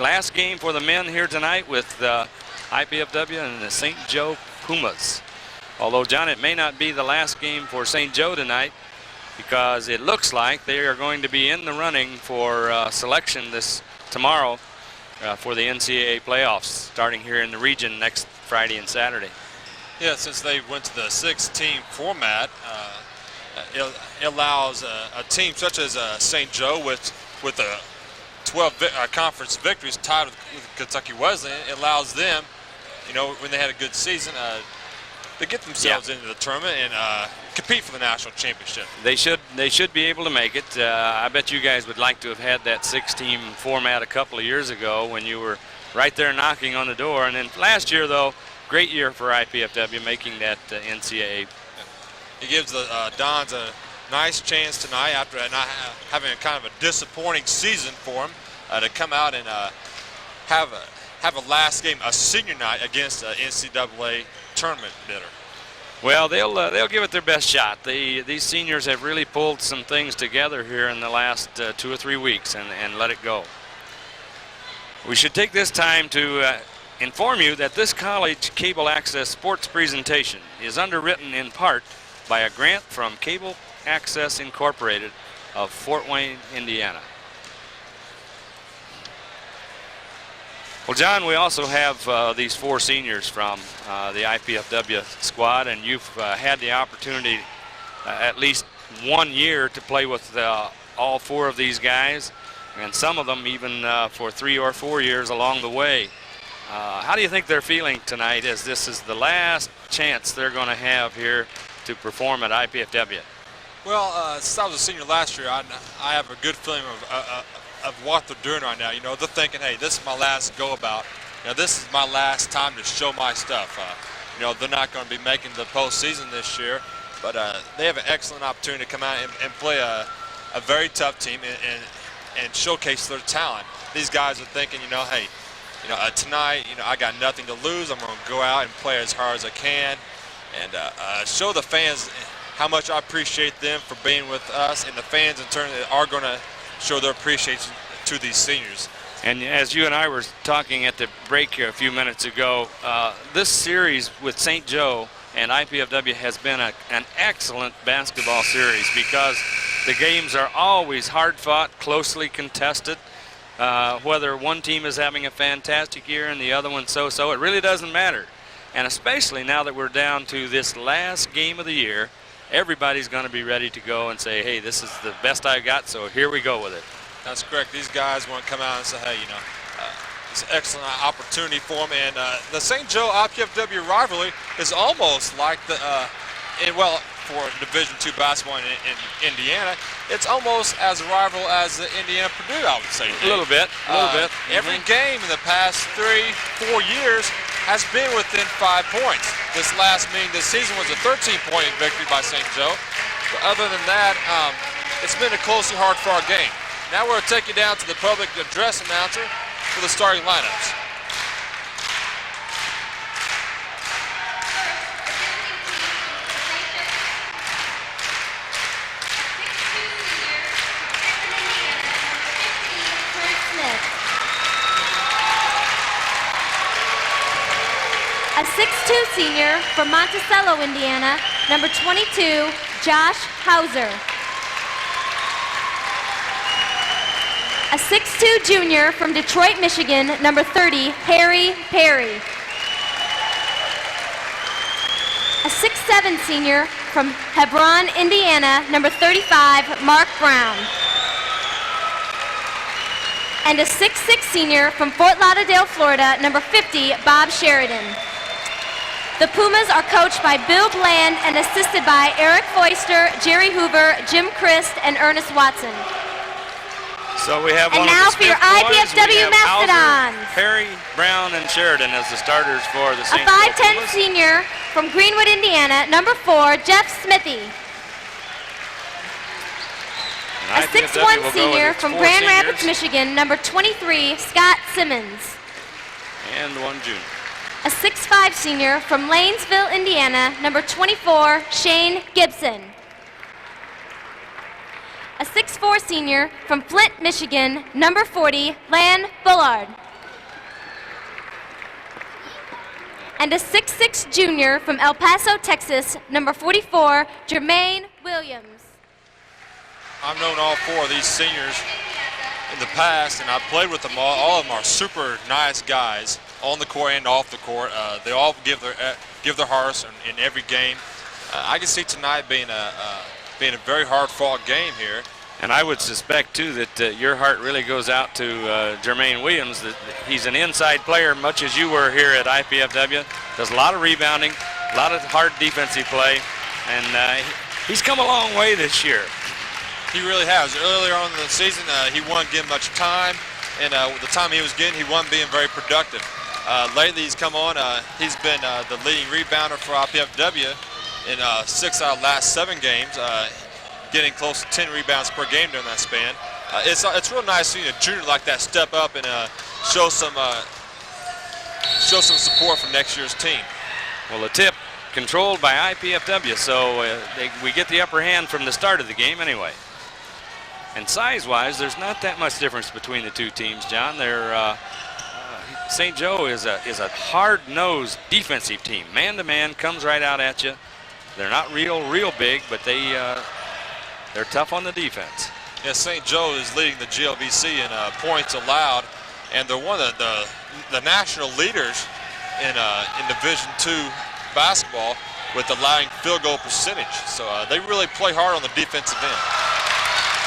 last game for the men here tonight with IPFW and the St. Joe Pumas. Although, John, it may not be the last game for St. Joe tonight, because it looks like they are going to be in the running for selection tomorrow for the NCAA playoffs, starting here in the region next Friday and Saturday. Yeah, since they went to the 6-team format, it allows a team such as St. Joe with a 12 conference victories tied with Kentucky Wesleyan. It allows them, you know, when they had a good season, to get themselves into the tournament and compete for the national championship. They should be able to make it. I bet you guys would like to have had that 6-team format a couple of years ago when you were right there knocking on the door. And then last year, though, great year for IPFW making that NCAA. It gives the Dons a nice chance tonight after not having a kind of a disappointing season for them to come out and have a last game, a senior night against an NCAA tournament bidder. Well, they'll give it their best shot. These seniors have really pulled some things together here in the last 2 or 3 weeks and let it go. We should take this time to inform you that this college cable access sports presentation is underwritten in part by a grant from Cable Access Incorporated of Fort Wayne, Indiana. Well, John, we also have these 4 seniors from the IPFW squad, and you've had the opportunity at least 1 year to play with all 4 of these guys, and some of them even for 3 or 4 years along the way. How do you think they're feeling tonight, as this is the last chance they're going to have here to perform at IPFW? Well, since I was a senior last year, I have a good feeling of what they're doing right now. You know, they're thinking, hey, this is my last go-about. You know, this is my last time to show my stuff. You know, they're not going to be making the postseason this year, but they have an excellent opportunity to come out and play a very tough team and showcase their talent. These guys are thinking, you know, hey, you know, tonight, you know, I got nothing to lose. I'm going to go out and play as hard as I can and show the fans how much I appreciate them for being with us, and the fans in turn are going to show their appreciation to these seniors. And as you and I were talking at the break here a few minutes ago, this series with St. Joe and IPFW has been an excellent basketball series, because the games are always hard-fought, closely contested. Whether one team is having a fantastic year and the other one so-so, it really doesn't matter. And especially now that we're down to this last game of the year, everybody's going to be ready to go and say, hey, this is the best I got, so here we go with it. That's correct. These guys want to come out and say, hey, you know, it's an excellent opportunity for them. And the St. Joe IPFW rivalry is almost like well, for Division II basketball in Indiana, it's almost as a rival as the Indiana-Purdue, I would say. A little bit. Every game in the past 3-4 years has been within 5 points. This last meeting this season was a 13-point victory by St. Joe. But other than that, it's been a closely hard-fought game. Now we're going to take you down to the public address announcer for the starting lineups. A 6'2" senior from Monticello, Indiana, number 22, Josh Hauser. A 6'2" junior from Detroit, Michigan, number 30, Harry Perry. A 6'7" senior from Hebron, Indiana, number 35, Mark Brown. And a 6'6" senior from Fort Lauderdale, Florida, number 50, Bob Sheridan. The Pumas are coached by Bill Bland and assisted by Eric Foister, Jerry Hoover, Jim Christ, and Ernest Watson. So we have and one now of the for your IPFW Mastodons. Hauser, Perry, Brown, and Sheridan as the starters for the St. A 5'10" senior from Greenwood, Indiana, number 4, Jeff Smithy. A 6'1" senior from Grand Rapids, Michigan, number 23, Scott Simmons. And one junior. A 6'5" senior from Lanesville, Indiana, number 24, Shane Gibson. A 6'4" senior from Flint, Michigan, number 40, Lan Bullard. And a 6'6" junior from El Paso, Texas, number 44, Jermaine Williams. I've known all 4 of these seniors in the past, and I've played with them all. All of them are super nice guys on the court and off the court. They all give their hearts in every game. I can see tonight being a very hard-fought game here. And I would suspect, too, that your heart really goes out to Jermaine Williams. That he's an inside player, much as you were here at IPFW. Does a lot of rebounding, a lot of hard defensive play, and he's come a long way this year. He really has. Earlier on in the season, he wasn't getting much time, and the time he was getting, he wasn't being very productive. Lately, he's come on. He's been the leading rebounder for IPFW in 6 out of the last 7 games, getting close to 10 rebounds per game during that span. It's real nice seeing a junior like that step up and show some support for next year's team. Well, the tip controlled by IPFW, so we get the upper hand from the start of the game anyway. And size-wise, there's not that much difference between the 2 teams, John. St. Joe is a hard-nosed defensive team. Man-to-man, comes right out at you. They're not real big, but they're tough on the defense. Yeah, St. Joe is leading the GLVC in points allowed, and they're one of the national leaders in Division II basketball with allowing field goal percentage. So they really play hard on the defensive end.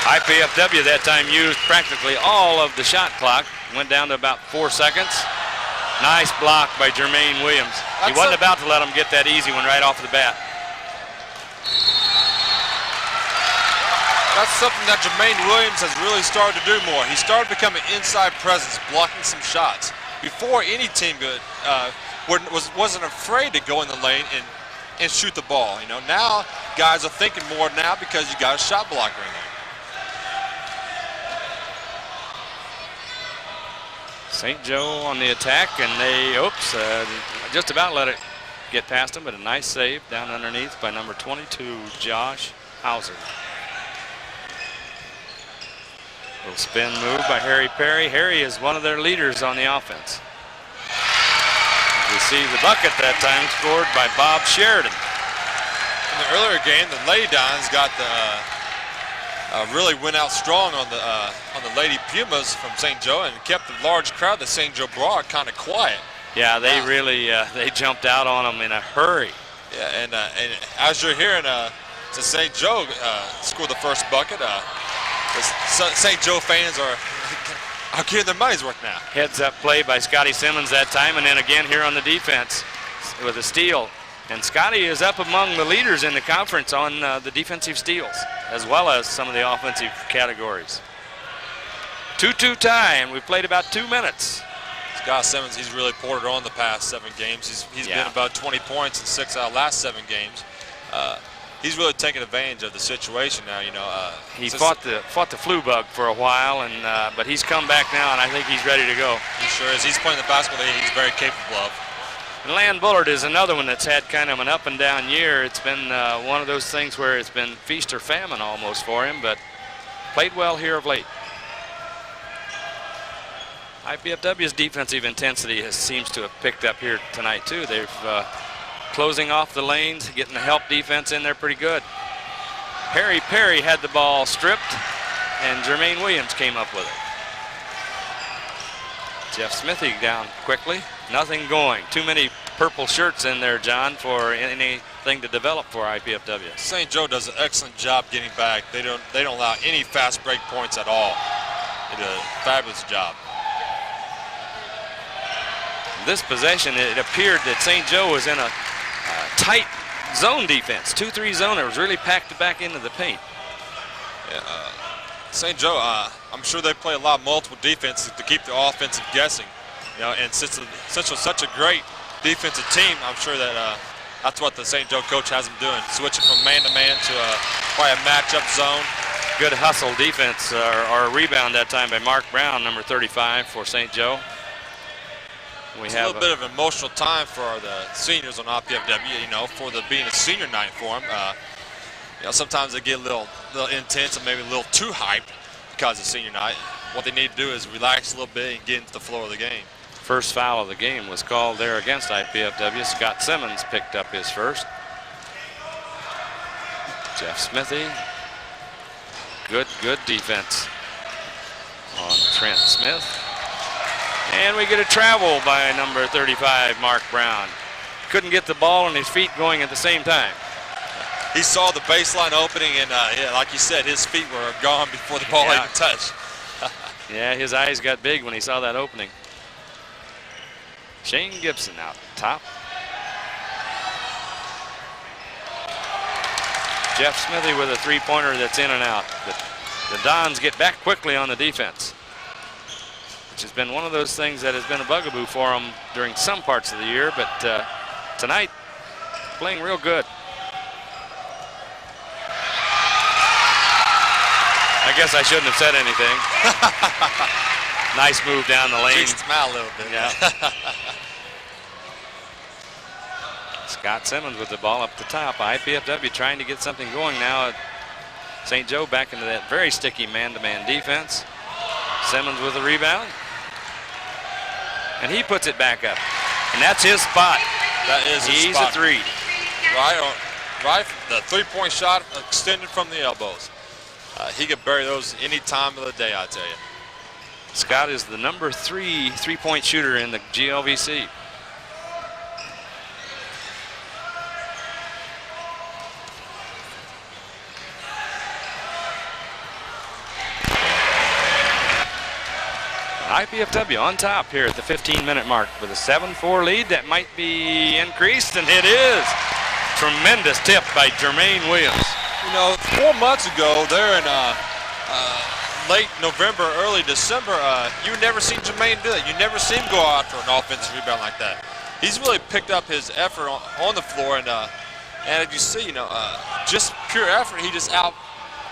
IPFW that time used practically all of the shot clock. Went down to about 4 seconds. Nice block by Jermaine Williams. He wasn't about to let him get that easy one right off the bat. That's something that Jermaine Williams has really started to do more. He started to become an inside presence, blocking some shots. Before, any team wasn't afraid to go in the lane and shoot the ball. You know, now guys are thinking more now because you got a shot blocker in there. St. Joe on the attack, and they, just about let it get past him, but a nice save down underneath by number 22, Josh Hauser. Little spin move by Harry Perry. Harry is one of their leaders on the offense. We see the bucket that time scored by Bob Sheridan. In the earlier game, the Lady Dons got really went out strong on the Lady Pumas from St. Joe and kept the large crowd that St. Joe brought kind of quiet. Yeah, they really they jumped out on them in a hurry. Yeah, and as you're hearing, St. Joe scored the first bucket. St. Joe fans are getting their money's worth now. Heads up play by Scotty Simmons that time, and then again here on the defense with a steal. And Scotty is up among the leaders in the conference on the defensive steals, as well as some of the offensive categories. 2-2 tie, and we've played about 2 minutes. Scott Simmons, he's really poured it on the past 7 games. He's been about 20 points in 6 out of the last 7 games. He's really taking advantage of the situation now. You know, he fought the flu bug for a while, and but he's come back now, and I think he's ready to go. He sure is. He's playing the basketball that he's very capable of. And Land Bullard is another one that's had kind of an up and down year. It's been one of those things where it's been feast or famine almost for him, but played well here of late. IPFW's defensive intensity seems to have picked up here tonight too. They've closing off the lanes, getting the help defense in there pretty good. Harry Perry had the ball stripped, and Jermaine Williams came up with it. Jeff Smithy down quickly. Nothing going. Too many purple shirts in there, John, for anything to develop for IPFW. St. Joe does an excellent job getting back. They don't allow any fast break points at all. They do a fabulous job. This possession, it appeared that St. Joe was in a tight zone defense, 2-3 zone. It was really packed back into the paint. Yeah, St. Joe, I'm sure they play a lot of multiple defenses to keep the offensive guessing. You know, and since such a great defensive team, I'm sure that that's what the St. Joe coach has them doing, switching from man-to-man to probably a matchup zone. Good hustle defense, or a rebound that time by Mark Brown, number 35 for St. Joe. It's a little bit of an emotional time for the seniors on IPFW, you know, for being a senior night for them. You know, sometimes they get a little intense and maybe a little too hyped because of senior night. What they need to do is relax a little bit and get into the flow of the game. First foul of the game was called there against IPFW. Scott Simmons picked up his first. Jeff Smithy. Good defense on Trent Smith. And we get a travel by number 35, Mark Brown. Couldn't get the ball and his feet going at the same time. He saw the baseline opening, and yeah, like you said, his feet were gone before the ball even touched. Yeah, his eyes got big when he saw that opening. Shane Gibson out top. Jeff Smithy with a three-pointer that's in and out. But the Dons get back quickly on the defense, which has been one of those things that has been a bugaboo for them during some parts of the year, but tonight, playing real good. I guess I shouldn't have said anything. Nice move down the lane. Jinxed him out a little bit. Yeah. Scott Simmons with the ball up the top. IPFW trying to get something going now. St. Joe back into that very sticky man-to-man defense. Simmons with the rebound. And he puts it back up. And that's his spot. That is his He's spot. a three. Right, the three-point shot extended from the elbows. He could bury those any time of the day, I tell you. Scott is the number 3 three-point shooter in the GLVC. IPFW on top here at the 15-minute mark with a 7-4 lead that might be increased, and it is. Tremendous tip by Jermaine Williams. You know, 4 months ago, there in late November, early December, you never seen Jermaine do that. You never seen him go out for an offensive rebound like that. He's really picked up his effort on the floor, and if you see, you know, just pure effort, he just out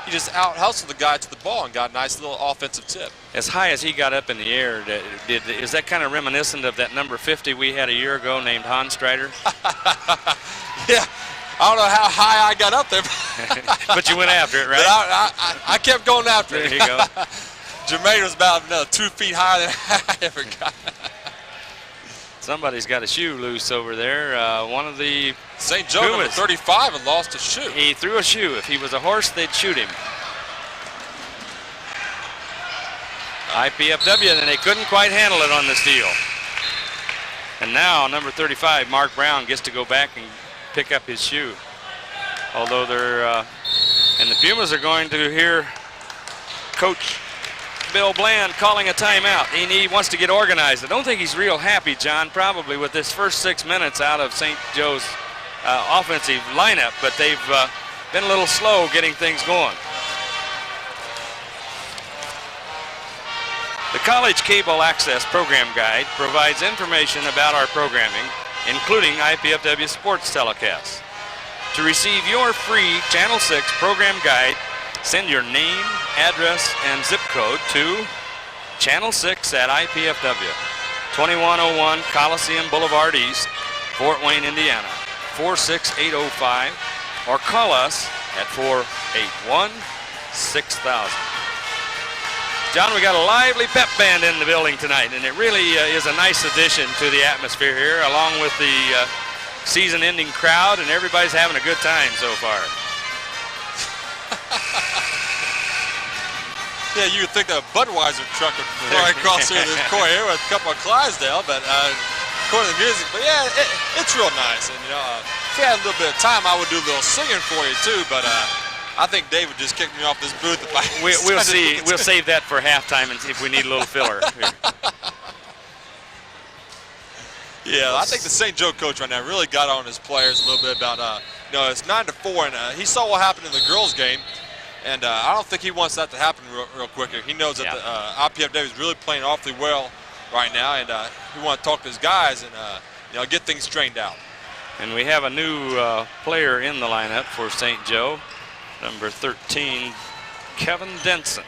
hustled the guy to the ball and got a nice little offensive tip. As high as he got up in the air, is that kind of reminiscent of that number 50 we had a year ago named Hans Strider? Yeah. I don't know how high I got up there. But you went after it, right? But I kept going after it. There you go. Jermaine was about 2 feet higher than I ever got. Somebody's got a shoe loose over there. One of the St. Joe, number 35, had lost a shoe. He threw a shoe. If he was a horse, they'd shoot him. IPFW, and they couldn't quite handle it on this deal. And now number 35, Mark Brown, gets to go back and pick up his shoe. Although they're, and the Pumas are going to hear Coach Bill Bland calling a timeout. He wants to get organized. I don't think he's real happy, John, probably with this first 6 minutes out of St. Joe's offensive lineup, but they've been a little slow getting things going. The College Cable Access Program Guide provides information about our programming, including IPFW sports telecasts. To receive your free Channel 6 program guide, send your name, address, and zip code to Channel 6 at IPFW, 2101 Coliseum Boulevard East, Fort Wayne, Indiana, 46805, or call us at 481-6000. John, we got a lively pep band in the building tonight, and it really is a nice addition to the atmosphere here, along with the season-ending crowd, and everybody's having a good time so far. Yeah, you would think that a Budweiser truck would fly across here this court here with a couple of Clydesdale, but according to the music, but yeah, it's real nice. And you know, if you had a little bit of time, I would do a little singing for you too, but I think Dave would just kick me off this booth if I. We'll see. We'll save that for halftime and see if we need a little filler. Yeah, I think the St. Joe coach right now really got on his players a little bit about, you know, it's 9-4, and he saw what happened in the girls' game, and I don't think he wants that to happen real quickly. He knows that the IPFW is really playing awfully well right now, and he wants to talk to his guys and you know, get things straightened out. And we have a new player in the lineup for St. Joe, number 13, Kevin Denson.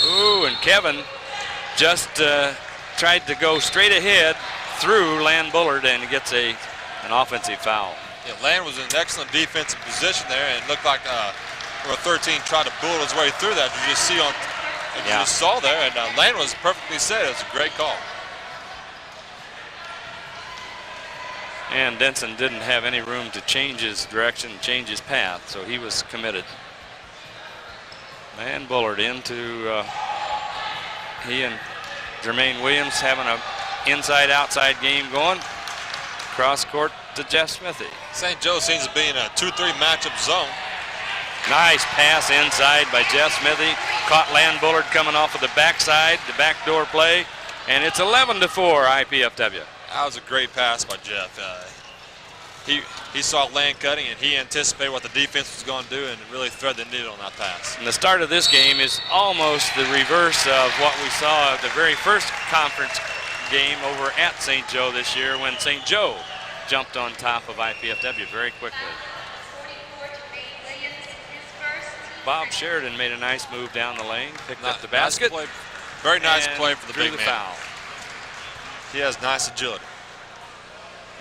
Ooh, and Kevin just tried to go straight ahead through Land Bullard and gets an offensive foul. Yeah, Land was in an excellent defensive position there, and it looked like number 13 tried to bullet his way through that. You just see on, you just saw there, and Land was perfectly set. It was a great call. And Denson didn't have any room to change his direction, change his path, so he was committed. Van Bullard into, he and Jermaine Williams having a inside-outside game going. Cross court to Jeff Smithy. St. Joe seems to be in a 2-3 matchup zone. Nice pass inside by Jeff Smithy. Caught Van Bullard coming off of the backside, the backdoor play, and it's 11-4 IPFW. That was a great pass by Jeff. He saw land cutting and he anticipated what the defense was going to do and really threaded the needle on that pass. And the start of this game is almost the reverse of what we saw at the very first conference game over at St. Joe this year when St. Joe jumped on top of IPFW very quickly. Bob Sheridan made a nice move down the lane, picked up the basket. Nice play. Very nice play for the big man. Foul. He has nice agility.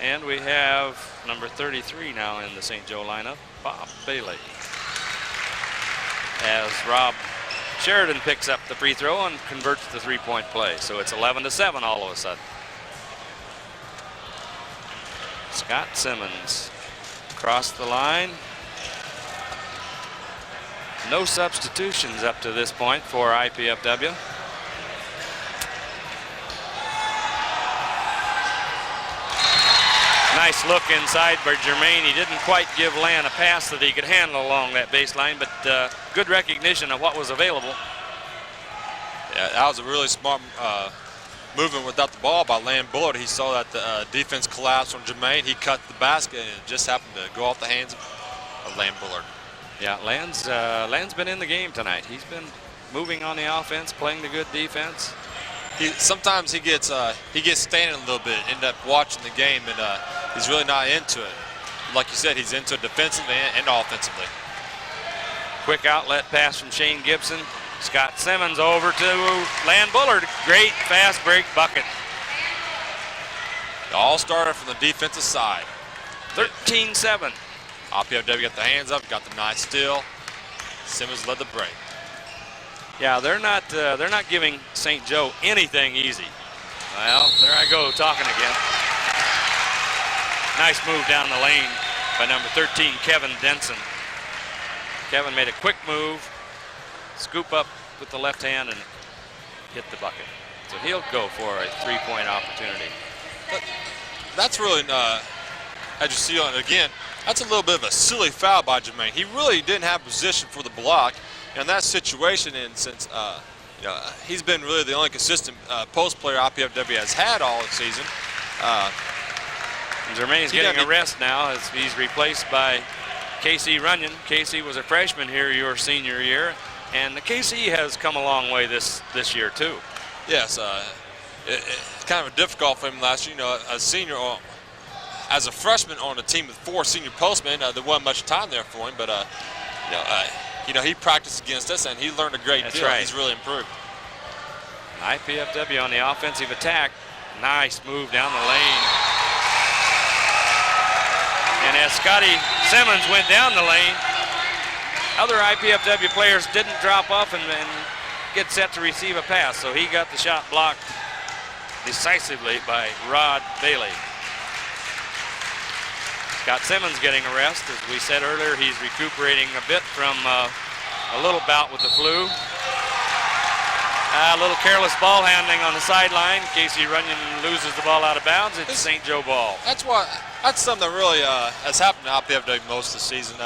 And we have number 33 now in the St. Joe lineup, Bob Bailey. As Rob Sheridan picks up the free throw and converts the three-point play. So it's 11-7 all of a sudden. Scott Simmons across the line. No substitutions up to this point for IPFW. Nice look inside by Jermaine. He didn't quite give Lan a pass that he could handle along that baseline, but good recognition of what was available. Yeah, that was a really smart movement without the ball by Lan Bullard. He saw that the defense collapse from Jermaine. He cut the basket and it just happened to go off the hands of Lan Bullard. Yeah, Lan's been in the game tonight. He's been moving on the offense, playing the good defense. Sometimes he gets standing a little bit, end up watching the game, and he's really not into it. Like you said, he's into it defensively and offensively. Quick outlet pass from Shane Gibson. Scott Simmons over to Lan Bullard. Great fast break bucket. It all started from the defensive side. 13-7. IPFW got the hands up, got the nice steal. Simmons led the break. Yeah, they're not giving St. Joe anything easy. Well, there I go talking again. Nice move down the lane by number 13, Kevin Denson. Kevin made a quick move, scoop up with the left hand and hit the bucket. So he'll go for a three-point opportunity. That's really, as you see on it again, that's a little bit of a silly foul by Jermaine. He really didn't have position for the block. In that situation, and since he's been really the only consistent post player IPFW has had all season. Jermaine's getting a rest now as he's replaced by Casey Runyon. Casey was a freshman here your senior year, and the Casey has come a long way this year too. Yes, it's kind of difficult for him last year. You know, a senior, as a freshman on a team with 4 senior postmen, there wasn't much time there for him, but he practiced against us and he learned a great deal. Right. He's really improved. IPFW on the offensive attack. Nice move down the lane. And as Scotty Simmons went down the lane, other IPFW players didn't drop off and get set to receive a pass. So he got the shot blocked decisively by Rod Bailey. Scott Simmons getting a rest. As we said earlier, he's recuperating a bit from a little bout with the flu. A little careless ball handling on the sideline. Casey Runyon loses the ball out of bounds. It's St. Joe ball. That's something that really has happened to IPFW most of the season.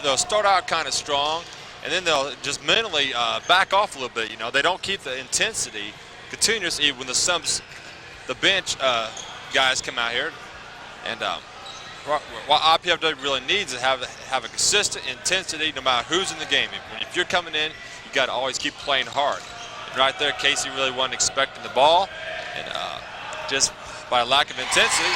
They'll start out kind of strong, and then they'll just mentally back off a little bit. They don't keep the intensity continuously when the bench guys come out here. And what IPFW really needs is have a consistent intensity no matter who's in the game. If you're coming in, you got to always keep playing hard. And right there, Casey really wasn't expecting the ball, and just by lack of intensity,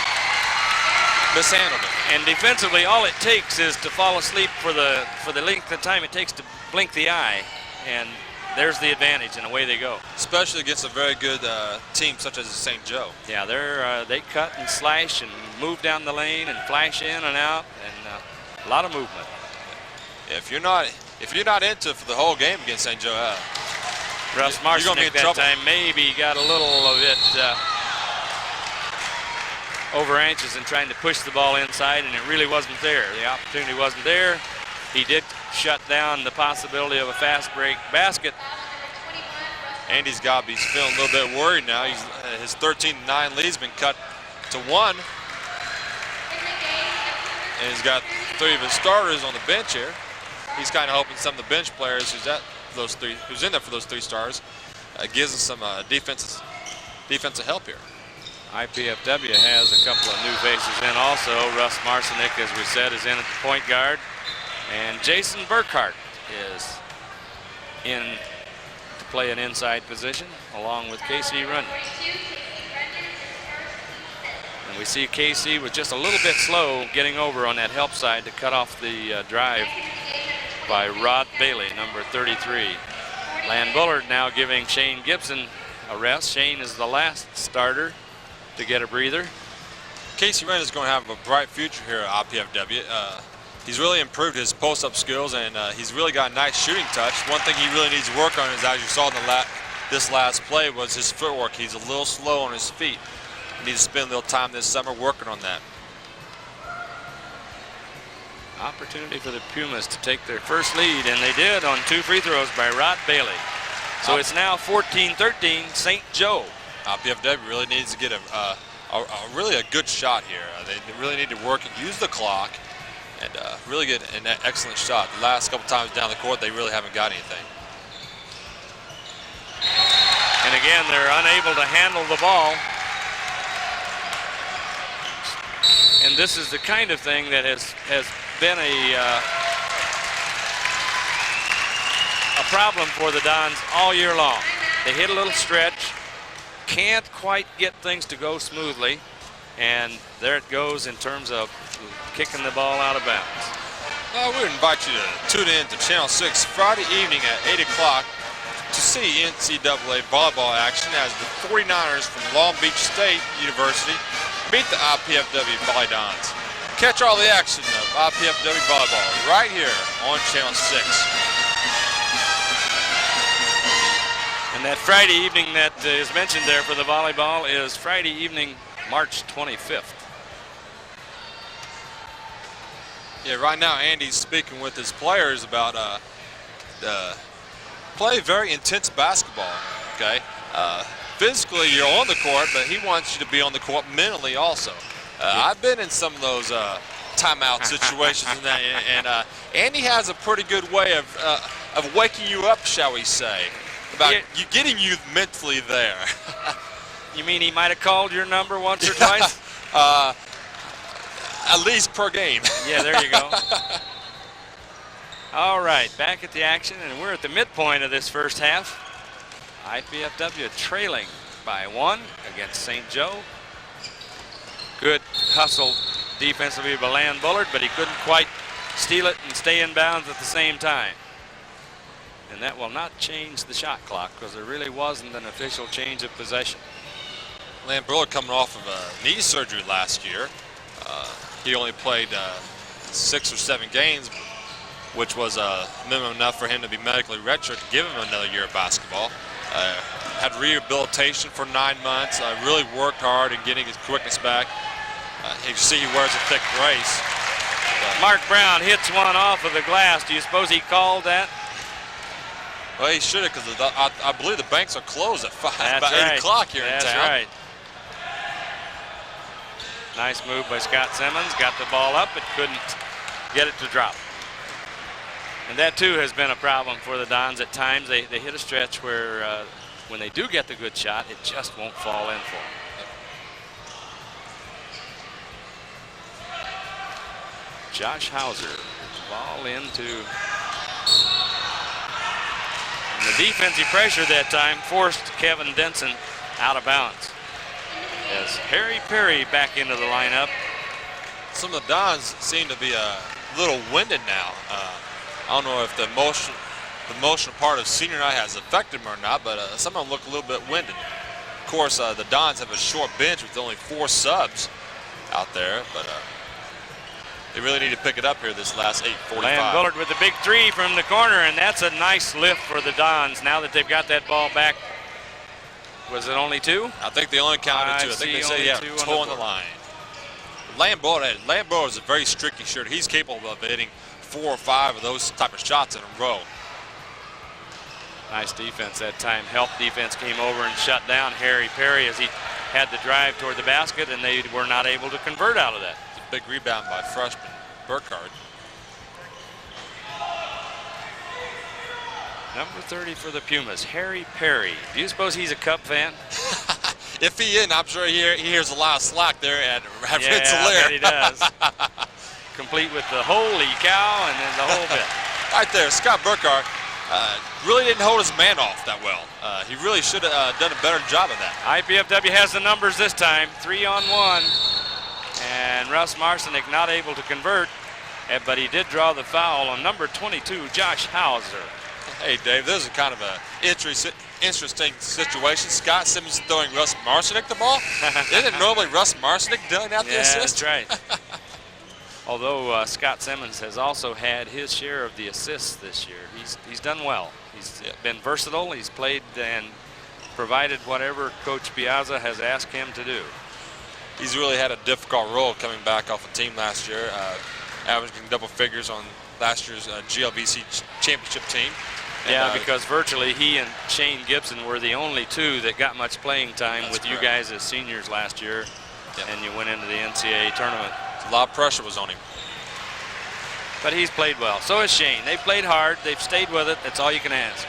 mishandled it. And defensively, all it takes is to fall asleep for the length of time it takes to blink the eye, and there's the advantage, and away they go. Especially against a very good team such as St. Joe. Yeah, they cut and slash and move down the lane and flash in and out, and a lot of movement. Yeah, if you're not into it for the whole game against St. Joe, Russ Marshnick that time maybe got a little of it over anxious and trying to push the ball inside, and it really wasn't there. The opportunity wasn't there. He did shut down the possibility of a fast break basket. Andy's got to be feeling a little bit worried now. His 13-9 lead's been cut to 1. And he's got 3 of his starters on the bench here. He's kind of hoping some of the bench players who's in there for those 3 stars gives us some defensive help here. IPFW has a couple of new faces in also. Russ Marcinek, as we said, is in at the point guard. And Jason Burkhart is in to play an inside position along with KC Runyon. And we see KC was just a little bit slow getting over on that help side to cut off the drive by Rod Bailey, number 33. Lan Bullard now giving Shane Gibson a rest. Shane is the last starter to get a breather. Casey Wren is going to have a bright future here at IPFW. He's really improved his post-up skills, and he's really got a nice shooting touch. One thing he really needs to work on is, as you saw in this last play, was his footwork. He's a little slow on his feet. He needs to spend a little time this summer working on that. Opportunity for the Pumas to take their first lead, and they did on 2 free throws by Rod Bailey. So it's now 14-13 St. Joe. IPFW really needs to get really a good shot here. They really need to work and use the clock and really get an excellent shot. The last couple times down the court, they really haven't got anything. And again, they're unable to handle the ball. And this is the kind of thing that has been a problem for the Dons all year long. They hit a little stretch, can't quite get things to go smoothly, and there it goes in terms of kicking the ball out of bounds. Well, we would invite you to tune in to Channel 6 Friday evening at 8 o'clock to see NCAA volleyball action as the 49ers from Long Beach State University beat the IPFW Volley Dons. Catch all the action of IPFW volleyball right here on Channel 6. And that Friday evening that is mentioned there for the volleyball is Friday evening, March 25th. Yeah, right now Andy's speaking with his players about play very intense basketball, okay? Physically, you're on the court, but he wants you to be on the court mentally also. I've been in some of those timeout situations, and Andy has a pretty good way of waking you up, shall we say, about you getting you mentally there. You mean he might have called your number once or twice? At least per game. Yeah, there you go. All right, back at the action, and we're at the midpoint of this first half. IPFW trailing by 1 against St. Joe. Good hustle defensively by Lan Bullard, but he couldn't quite steal it and stay in bounds at the same time. And that will not change the shot clock because there really wasn't an official change of possession. Lan Bullard coming off of a knee surgery last year. He only played 6 or 7 games, which was minimum enough for him to be medically redshirt to give him another year of basketball. Had rehabilitation for 9 months. Really worked hard in getting his quickness back. You see he wears a thick brace. Mark Brown hits one off of the glass. Do you suppose he called that? Well, he should have, because I believe the banks are closed at 8 o'clock here in town. That's right. Nice move by Scott Simmons. Got the ball up, but couldn't get it to drop. And that, too, has been a problem for the Dons at times. They hit a stretch where when they do get the good shot, it just won't fall in for them. Josh Hauser, ball into. And the defensive pressure that time forced Kevin Denson out of bounds. As Harry Perry back into the lineup. Some of the Dons seem to be a little winded now. I don't know if the emotional part of senior night has affected them or not, but some of them look a little bit winded. Of course, the Dons have a short bench with only 4 subs out there, but they really need to pick it up here this last 8:45. Lan Bullard with the big 3 from the corner, and that's a nice lift for the Dons now that they've got that ball back. Was it only 2? I think they only counted 2. I think they said, yeah, 2 on the line. Lambeau is a very streaky shooter. He's capable of hitting 4 or 5 of those type of shots in a row. Nice defense that time. Help defense came over and shut down Harry Perry as he had the drive toward the basket, and they were not able to convert out of that. It's a big rebound by freshman Burkhardt. Number 30 for the Pumas, Harry Perry. Do you suppose he's a Cub fan? If he isn't, I'm sure he hears a lot of slack there at Yeah, Rensselaer. I bet he does. Complete with the holy cow and then the whole bit. Right there, Scott Burkhardt really didn't hold his man off that well. He really should have done a better job of that. IPFW has the numbers this time, 3-on-1. And Russ Marcinek not able to convert, but he did draw the foul on number 22, Josh Hauser. Hey, Dave, this is kind of an interesting situation. Scott Simmons throwing Russ Marcinek the ball. Isn't it normally Russ Marcinek doing out the assist? That's right. Although Scott Simmons has also had his share of the assists this year. He's done well. He's been versatile. He's played and provided whatever Coach Piazza has asked him to do. He's really had a difficult role coming back off the team last year, averaging double figures on last year's GLVC championship team. Yeah, because virtually he and Shane Gibson were the only two that got much playing time with you guys as seniors last year, and you went into the NCAA tournament. A lot of pressure was on him. But he's played well. So has Shane. They've played hard. They've stayed with it. That's all you can ask.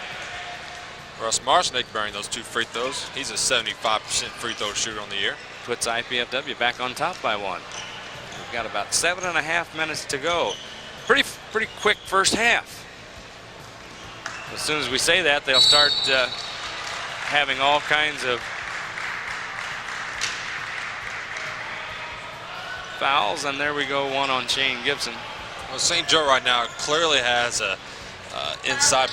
Russ Marcinek bearing those 2 free throws. He's a 75% free throw shooter on the year. Puts IPFW back on top by 1. We've got about 7.5 minutes to go. Pretty quick first half. As soon as we say that, they'll start having all kinds of fouls, and there we go, one on Shane Gibson. Well, St. Joe right now clearly has a inside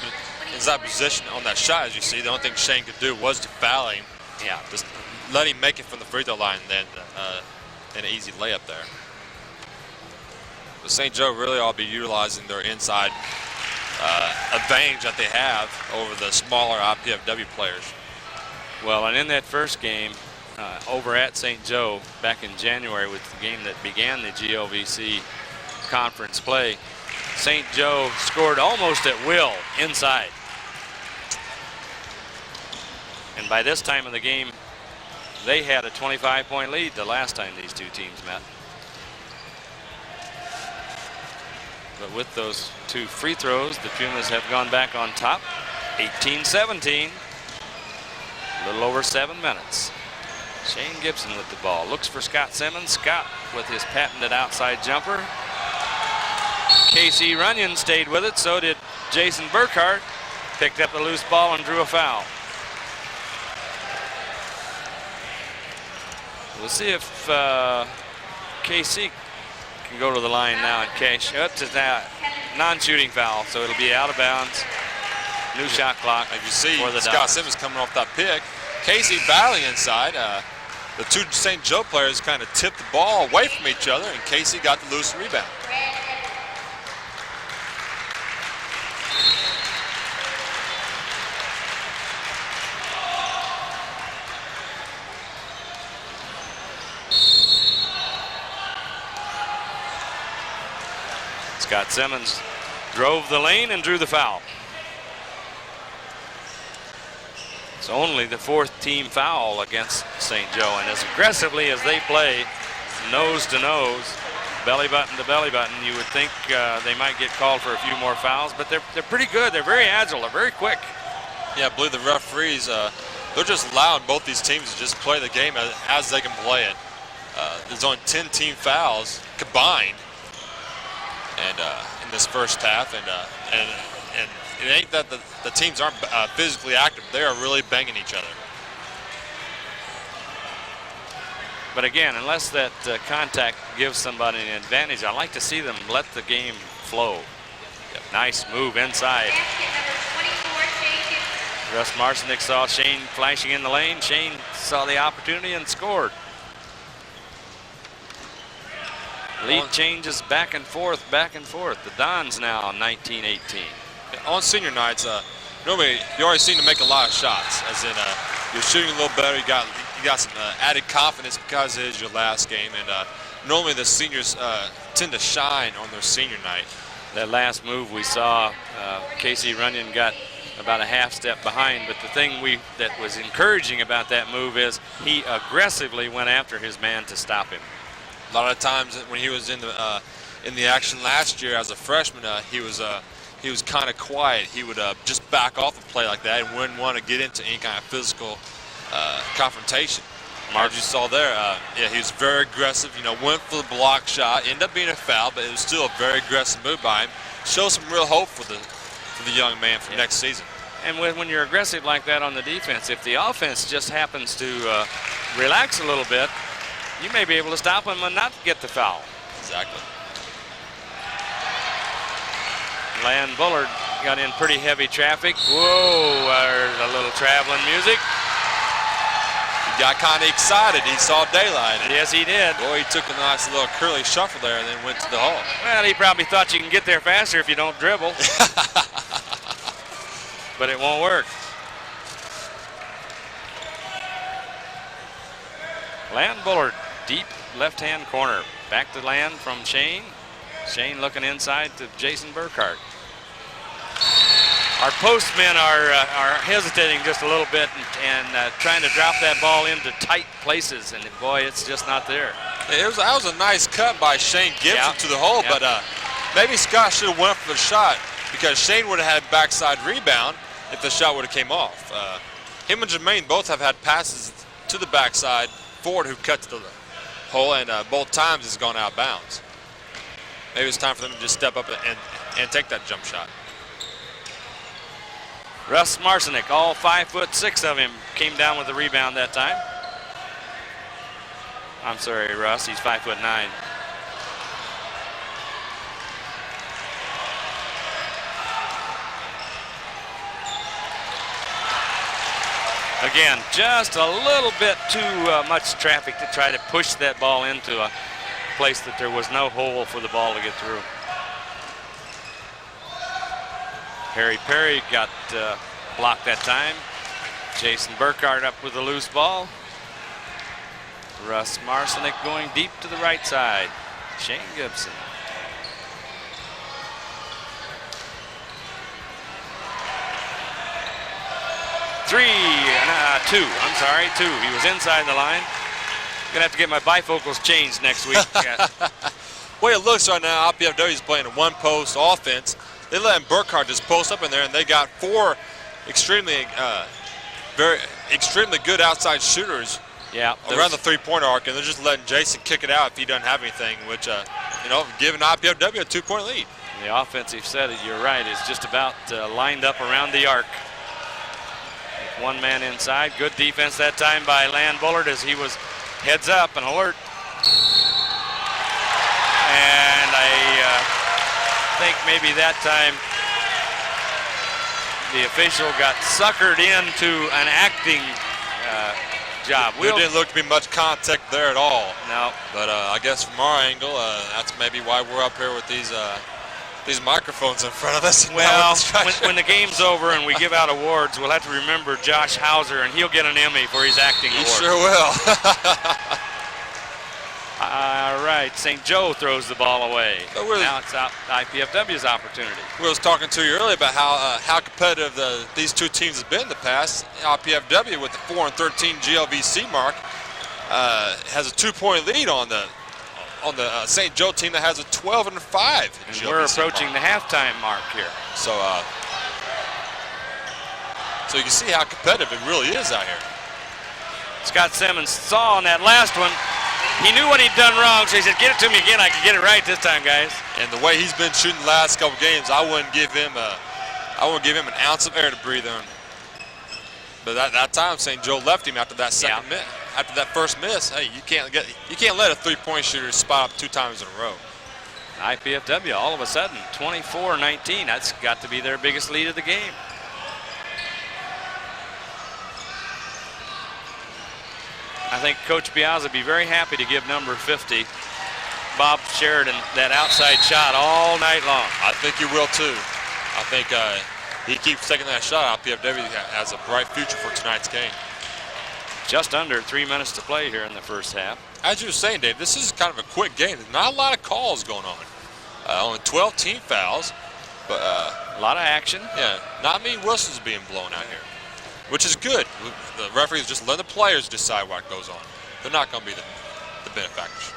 position on that shot. As you see, the only thing Shane could do was to foul him. Yeah, just let him make it from the free throw line, and then an easy layup there. But St. Joe really ought to be utilizing their inside advantage that they have over the smaller IPFW players. Well, and in that first game over at St. Joe back in January, with the game that began the GLVC conference play, St. Joe scored almost at will inside. And by this time of the game, they had a 25-point lead the last time these two teams met. But with those 2 free throws, the Pumas have gone back on top, 18-17. A little over 7 minutes. Shane Gibson with the ball. Looks for Scott Simmons. Scott with his patented outside jumper. Casey Runyon stayed with it. So did Jason Burkhardt. Picked up the loose ball and drew a foul. We'll see if KC can go to the line now and cash. It's a non-shooting foul, so it'll be out of bounds. New shot clock. As you see, for the Scott Dodgers. Simmons coming off that pick. Casey battling inside. The 2 St. Joe players kind of tipped the ball away from each other, and Casey got the loose rebound. Scott Simmons drove the lane and drew the foul. It's only the 4th team foul against St. Joe, and as aggressively as they play, nose to nose, belly button to belly button, you would think they might get called for a few more fouls, but they're pretty good. They're very agile. They're very quick. Yeah, I believe the referees, they're just allowing both these teams to just play the game as they can play it. There's only 10 team fouls combined, and in this first half, and it ain't that the teams aren't physically active. They are really banging each other. But again, unless that contact gives somebody an advantage, I like to see them let the game flow. Yep. Nice move inside. Russ Marcinek saw Shane flashing in the lane. Shane saw the opportunity and scored. Lead changes back and forth, back and forth. The Dons now 19-18. On senior nights, normally you already seem to make a lot of shots, as in you're shooting a little better. You got some added confidence because it is your last game, and normally the seniors tend to shine on their senior night. That last move we saw, Casey Runyon got about a half step behind, but the thing that was encouraging about that move is he aggressively went after his man to stop him. A lot of times when he was in the action last year as a freshman, he was kind of quiet. He would just back off a play like that and wouldn't want to get into any kind of physical confrontation. As you saw there, yeah, he was very aggressive. You know, went for the block shot. Ended up being a foul, but it was still a very aggressive move by him. Shows some real hope for the young man for next season. And when you're aggressive like that on the defense, if the offense just happens to relax a little bit, you may be able to stop him and not get the foul. Exactly. Lan Bullard got in pretty heavy traffic. Whoa, there's a little traveling music. He got kind of excited. He saw daylight. Yes, he did. Boy, he took a nice little curly shuffle there and then went to the hole. Well, he probably thought you can get there faster if you don't dribble. But it won't work. Lan Bullard, deep left-hand corner. Back to Lan from Shane. Shane looking inside to Jason Burkhart. Our postmen are hesitating just a little bit and trying to drop that ball into tight places, and boy, it's just not there. That was a nice cut by Shane Gibson to the hole, but maybe Scott should have went for the shot because Shane would have had backside rebound if the shot would have came off. Him and Jermaine both have had passes to the backside forward who cut to the hole, and both times it's gone out of bounds. Maybe it's time for them to just step up and take that jump shot. Russ Marcinek, all 5'6" of him, came down with the rebound that time. I'm sorry, Russ, he's 5'9". Again, just a little bit too much traffic to try to push that ball into a place that there was no hole for the ball to get through. Harry Perry got blocked that time. Jason Burkhart up with a loose ball. Russ Marcinek going deep to the right side. Shane Gibson. Two. He was inside the line. Gonna have to get my bifocals changed next week. Way it looks right now, IPFW is playing a one-post offense. They let Burkhart just post up in there, and they got four extremely good outside shooters around the three-point arc, and they're just letting Jason kick it out if he doesn't have anything, which, giving IPFW a 2-point lead. The offensive set, you're right, is just about lined up around the arc. One man inside. Good defense that time by Lan Bullard as he was heads up and alert. And I think maybe that time the official got suckered into an acting job. There didn't look to be much contact there at all. No. But I guess from our angle, that's maybe why we're up here with these microphones in front of us. Well, when the game's over and we give out awards, we'll have to remember Josh Hauser, and he'll get an Emmy for his acting award. He sure will. All right, St. Joe throws the ball away. Now it's out IPFW's opportunity. We was talking to you earlier about how competitive these two teams have been in the past. IPFW with the 4-13 GLVC mark has a 2-point lead on the St. Joe team that has a 12-5. And we're approaching the halftime mark here. So you can see how competitive it really is out here. Scott Simmons saw on that last one. He knew what he'd done wrong, so he said, "Get it to me again. I can get it right this time, guys." And the way he's been shooting the last couple games, I wouldn't give him an ounce of air to breathe on. But that time, St. Joe left him after that second miss. After that first miss, hey, you can't let a three-point shooter spot up 2 times in a row. IPFW all of a sudden 24-19. That's got to be their biggest lead of the game. I think Coach Piazza would be very happy to give number 50, Bob Sheridan, that outside shot all night long. I think he will too. I think he keeps taking that shot. IPFW has a bright future for tonight's game. Just under 3 minutes to play here in the first half. As you were saying, Dave, this is kind of a quick game. There's not a lot of calls going on. Only 12 team fouls, but a lot of action. Yeah, not many whistles being blown out here, which is good. The referees just let the players decide what goes on. They're not going to be the benefactors.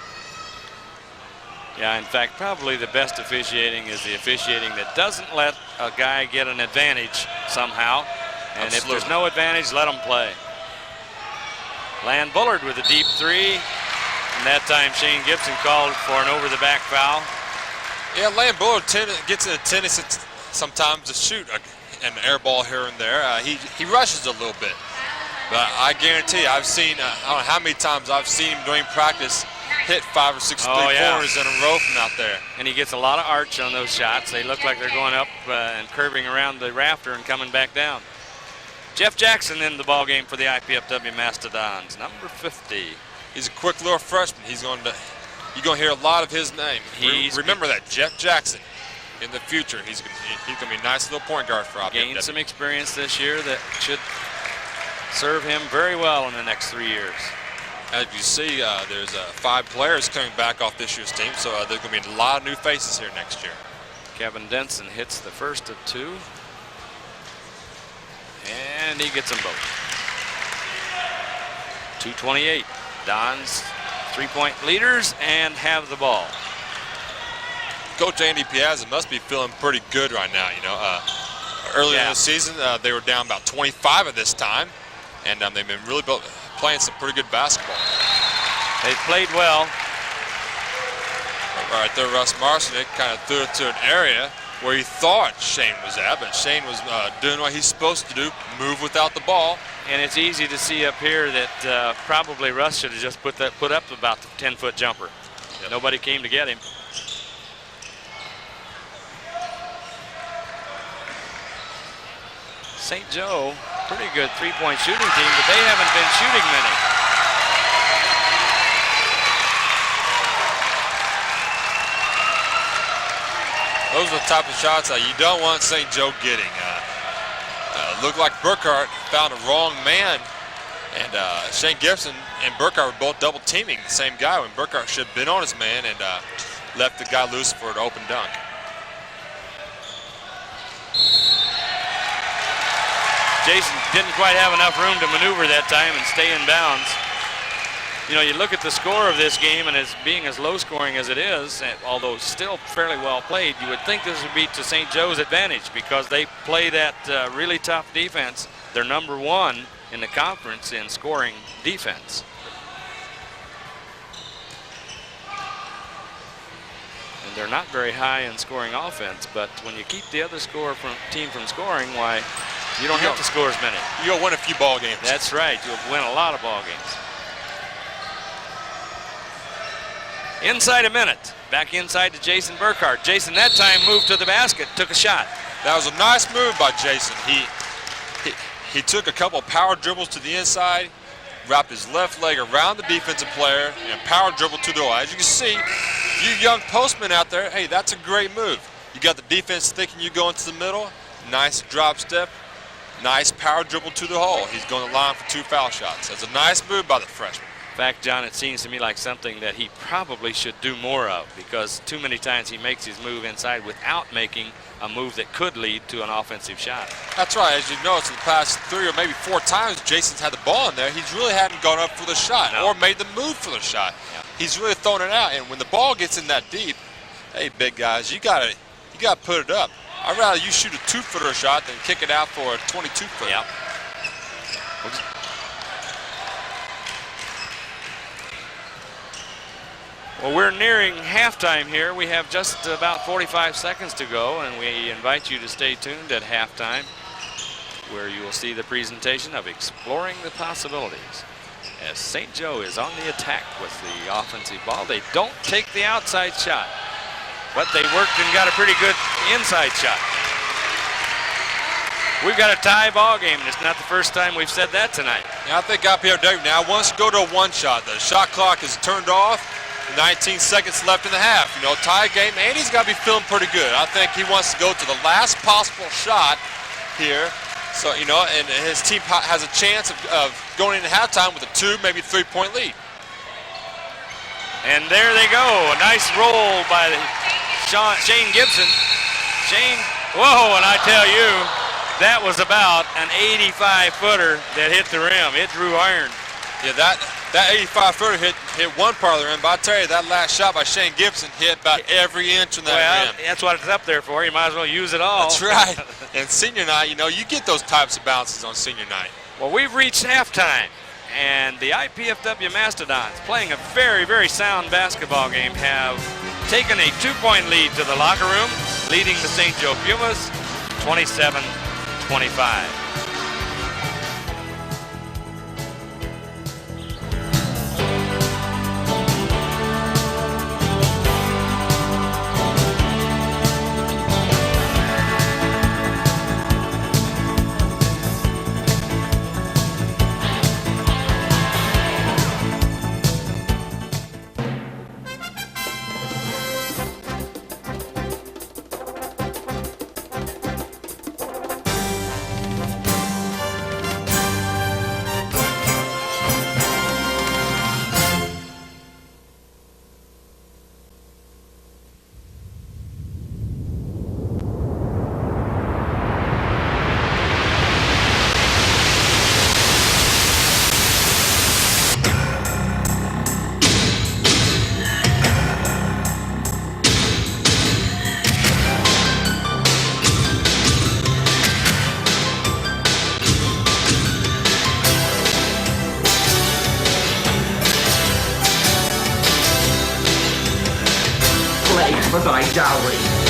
Yeah, in fact, probably the best officiating is the officiating that doesn't let a guy get an advantage somehow. And Absolutely. if there's no advantage, let him play. Land Bullard with a deep three. And that time Shane Gibson called for an over-the-back foul. Yeah, Land Bullard gets in a tendency sometimes to shoot an air ball here and there. He rushes a little bit. But I guarantee I've seen, I don't know how many times I've seen him during practice hit 5 or 6 three-pointers in a row from out there. And he gets a lot of arch on those shots. They look like they're going up and curving around the rafter and coming back down. Jeff Jackson in the ball game for the IPFW Mastodons, number 50. He's a quick little freshman. You're going to hear a lot of his name. Remember that, Jeff Jackson. In the future, he's going to be a nice little point guard for IPFW. Gained some experience this year that should serve him very well in the next 3 years. As you see, there's 5 players coming back off this year's team, so there's going to be a lot of new faces here next year. Kevin Denson hits the first of 2. And he gets them both. 2:28. Dons 3-point leaders and have the ball. Coach Andy Piazza must be feeling pretty good right now. You know, earlier in the season, they were down about 25 at this time, and they've been really playing some pretty good basketball. They've played well. Right there, Russ Marcinek kind of threw it to an area where he thought Shane was at, but Shane was doing what he's supposed to do, move without the ball. And it's easy to see up here that probably Russ should have just put up about the 10-foot jumper. Yep. Nobody came to get him. St. Joe, pretty good three-point shooting team, but they haven't been shooting many. Those are the type of shots that you don't want St. Joe getting. Looked like Burkhart found a wrong man, and Shane Gibson and Burkhart were both double teaming the same guy when Burkhart should have been on his man and left the guy loose for an open dunk. Jason didn't quite have enough room to maneuver that time and stay in bounds. You know, you look at the score of this game, and as being as low scoring as it is, although still fairly well played, you would think this would be to St. Joe's advantage because they play that really tough defense. They're number 1 in the conference in scoring defense. And they're not very high in scoring offense, but when you keep the other team from scoring, why, you don't have to score as many. You'll win a few ball games. That's right. You'll win a lot of ball games. Inside a minute. Back inside to Jason Burkhart. Jason that time moved to the basket, took a shot. That was a nice move by Jason. He took a couple of power dribbles to the inside, wrapped his left leg around the defensive player, and power dribble to the hole. As you can see, you young postmen out there, hey, that's a great move. You got the defense thinking you go into the middle, nice drop step, nice power dribble to the hole. He's going to line for 2 foul shots. That's a nice move by the freshman. In fact, John, it seems to me like something that he probably should do more of because too many times he makes his move inside without making a move that could lead to an offensive shot. That's right. As you notice, in the past 3 or maybe 4 times Jason's had the ball in there, he's really hadn't gone up for the shot or made the move for the shot. Yeah. He's really throwing it out, and when the ball gets in that deep, hey, big guys, you gotta put it up. I'd rather you shoot a 2-footer shot than kick it out for a 22-footer. Yep. Well, we're nearing halftime here. We have just about 45 seconds to go, and we invite you to stay tuned at halftime, where you will see the presentation of Exploring the Possibilities. As St. Joe is on the attack with the offensive ball, they don't take the outside shot, but they worked and got a pretty good inside shot. We've got a tie ball game, and it's not the first time we've said that tonight. Yeah, I think IPFW now wants to go to a 1-shot. The shot clock is turned off. 19 seconds left in the half. You know, tie game. Andy's got to be feeling pretty good. I think he wants to go to the last possible shot here. So, you know, and his team has a chance of going into halftime with a 2, maybe 3-point lead. And there they go. A nice roll by Shane Gibson. Shane, whoa, and I tell you, that was about an 85-footer that hit the rim. It drew iron. Yeah, that 85-footer hit one part of the rim, but I tell you, that last shot by Shane Gibson hit about every inch on that rim. That's what it's up there for. You might as well use it all. That's right. And senior night, you know, you get those types of bounces on senior night. Well, we've reached halftime, and the IPFW Mastodons, playing a very, very sound basketball game, have taken a 2-point lead to the locker room, leading the St. Joe Pumas 27-25.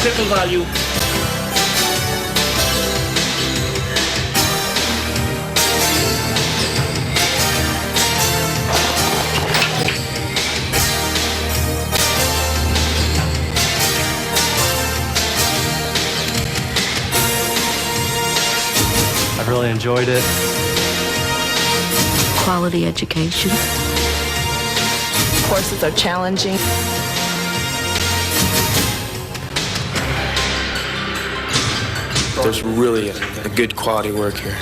Critical value. I've really enjoyed it. Quality education. Courses are challenging. There's really a good quality work here.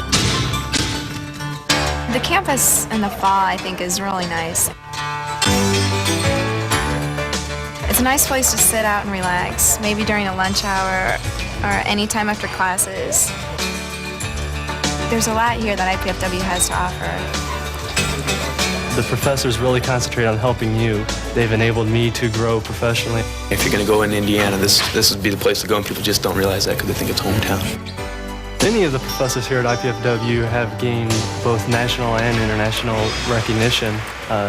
The campus in the fall, I think, is really nice. It's a nice place to sit out and relax, maybe during a lunch hour or any time after classes. There's a lot here that IPFW has to offer. The professors really concentrate on helping you. They've enabled me to grow professionally. If you're going to go in Indiana, this would be the place to go, and people just don't realize that because they think it's hometown. Many of the professors here at IPFW have gained both national and international recognition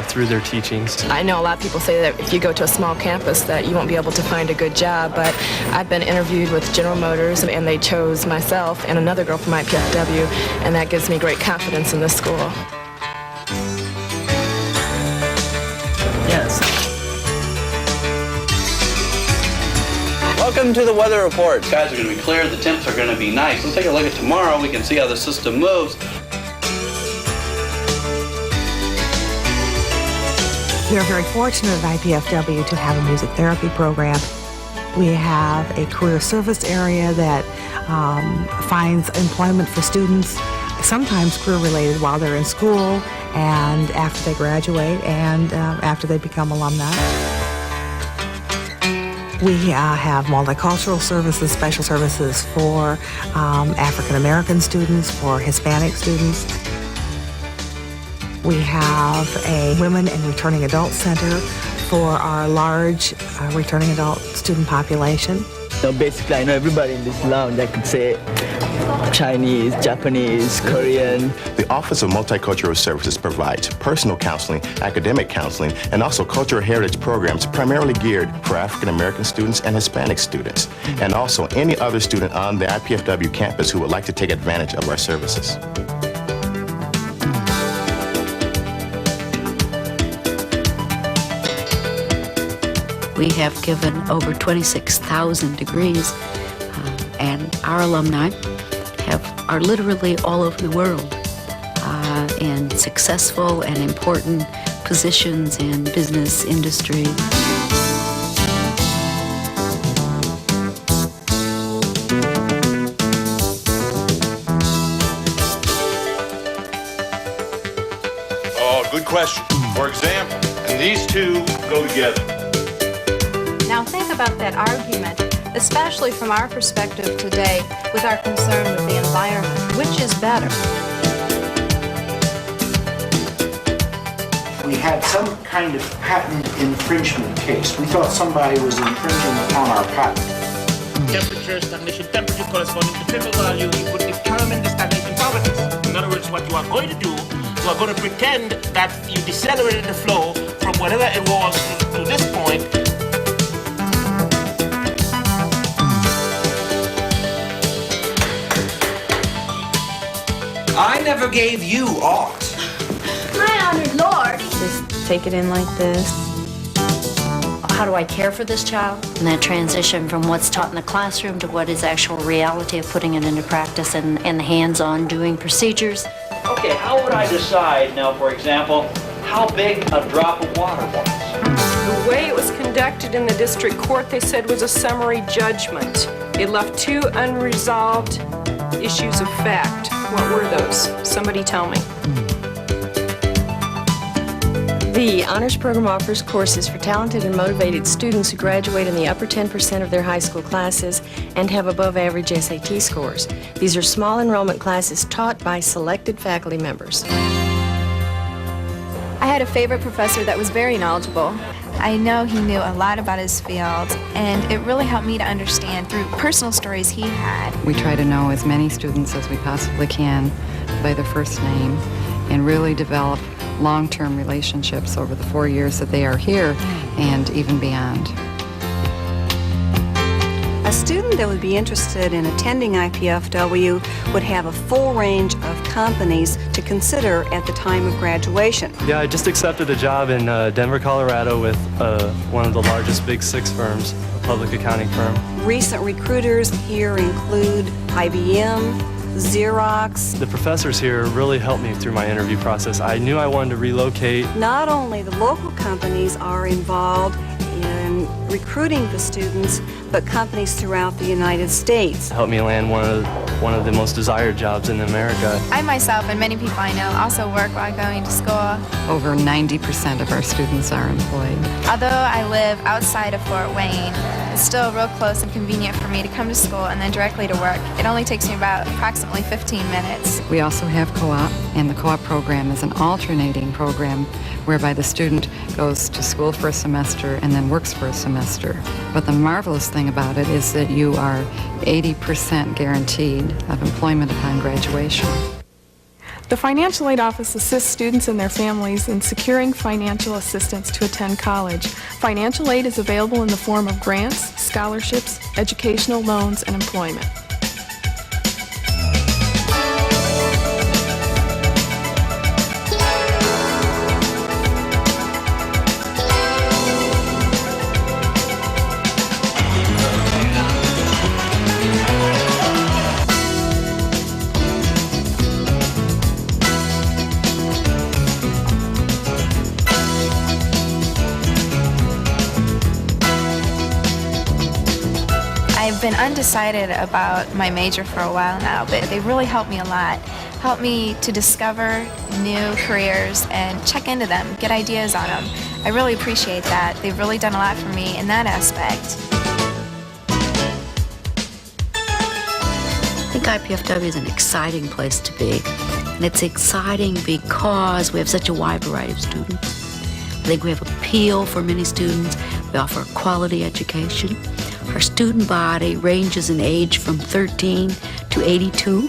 through their teachings. I know a lot of people say that if you go to a small campus that you won't be able to find a good job, but I've been interviewed with General Motors, and they chose myself and another girl from IPFW, and that gives me great confidence in this school. Yes. Welcome to the weather report. Skies are going to be clear. The temps are going to be nice. Let's take a look at tomorrow. We can see how the system moves. We are very fortunate at IPFW to have a music therapy program. We have a career service area that finds employment for students, sometimes career-related while they're in school and after they graduate and after they become alumni. We have multicultural services, special services for African American students, for Hispanic students. We have a Women and Returning Adult Center for our large returning adult student population. So basically, I know everybody in this lounge. I could say Chinese, Japanese, Korean. The Office of Multicultural Services provides personal counseling, academic counseling, and also cultural heritage programs primarily geared for African American students and Hispanic students, and also any other student on the IPFW campus who would like to take advantage of our services. We have given over 26,000 degrees, and our alumni are literally all over the world in successful and important positions in business, industry. Oh, good question. For example, and these two go together. Now think about that argument, especially from our perspective today with our concern with the environment. Which is better? We had some kind of patent infringement case. We thought somebody was infringing upon our patent. Temperature, stagnation, temperature corresponding to thermal value, you could determine the stagnation properties. In other words, what you are going to do, you are going to pretend that you decelerated the flow from whatever it was to this point. I never gave you aught. My honored lord. Just take it in like this. How do I care for this child? And that transition from what's taught in the classroom to what is actual reality of putting it into practice and the hands-on doing procedures. Okay, how would I decide now, for example, how big a drop of water was? The way it was conducted in the district court, they said, was a summary judgment. It left 2 unresolved issues of fact. What were those? Somebody tell me. The Honors Program offers courses for talented and motivated students who graduate in the upper 10% of their high school classes and have above average SAT scores. These are small enrollment classes taught by selected faculty members. I had a favorite professor that was very knowledgeable. I know he knew a lot about his field, and it really helped me to understand through personal stories he had. We try to know as many students as we possibly can by their first name and really develop long-term relationships over the 4 years that they are here and even beyond. A student that would be interested in attending IPFW would have a full range of companies to consider at the time of graduation. Yeah, I just accepted a job in Denver, Colorado with one of the largest Big 6 firms, a public accounting firm. Recent recruiters here include IBM, Xerox. The professors here really helped me through my interview process. I knew I wanted to relocate. Not only the local companies are involved in recruiting the students, but companies throughout the United States. Helped me land one of the most desired jobs in America. I myself and many people I know also work while going to school. Over 90% of our students are employed. Although I live outside of Fort Wayne, it's still real close and convenient for me to come to school and then directly to work. It only takes me about approximately 15 minutes. We also have co-op, and the co-op program is an alternating program whereby the student goes to school for a semester and then works for a semester. But the marvelous thing about it is that you are 80% guaranteed of employment upon graduation. The Financial Aid Office assists students and their families in securing financial assistance to attend college. Financial aid is available in the form of grants, scholarships, educational loans, and employment. I've been undecided about my major for a while now, but they really helped me a lot. Helped me to discover new careers and check into them, get ideas on them. I really appreciate that. They've really done a lot for me in that aspect. I think IPFW is an exciting place to be. And it's exciting because we have such a wide variety of students. I think we have appeal for many students. We offer a quality education. Our student body ranges in age from 13 to 82.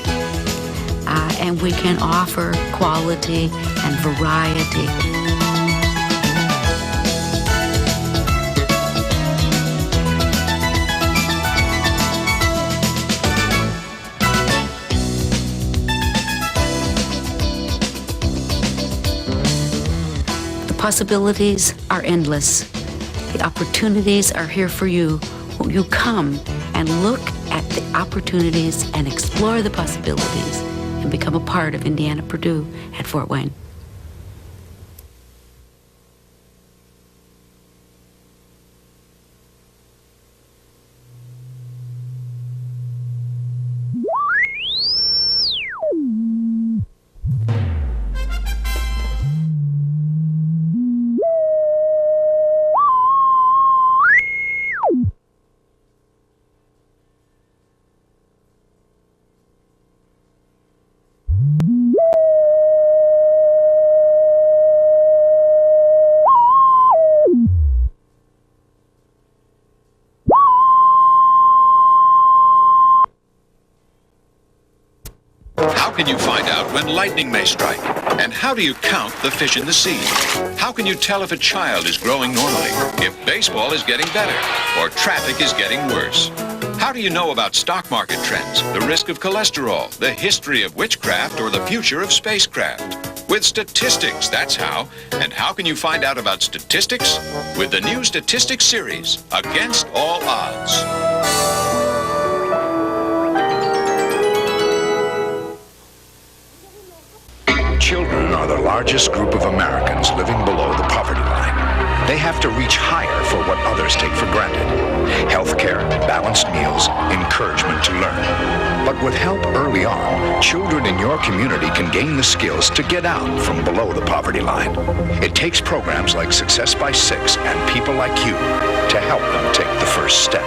And we can offer quality and variety. The possibilities are endless. The opportunities are here for you. Won't you come and look at the opportunities and explore the possibilities and become a part of Indiana Purdue at Fort Wayne? can you find out when lightning may strike? And how do you count the fish in the sea? How can you tell if a child is growing normally, if baseball is getting better, or traffic is getting worse? How do you know about stock market trends, the risk of cholesterol, the history of witchcraft, or the future of spacecraft? With statistics, that's how. And how can you find out about statistics? With the new Statistics series, Against All Odds. Children are the largest group of Americans living below the poverty line. They have to reach higher for what others take for granted. Health care, balanced meals, encouragement to learn. But with help early on, children in your community can gain the skills to get out from below the poverty line. It takes programs like Success by 6 and people like you to help them take the first step.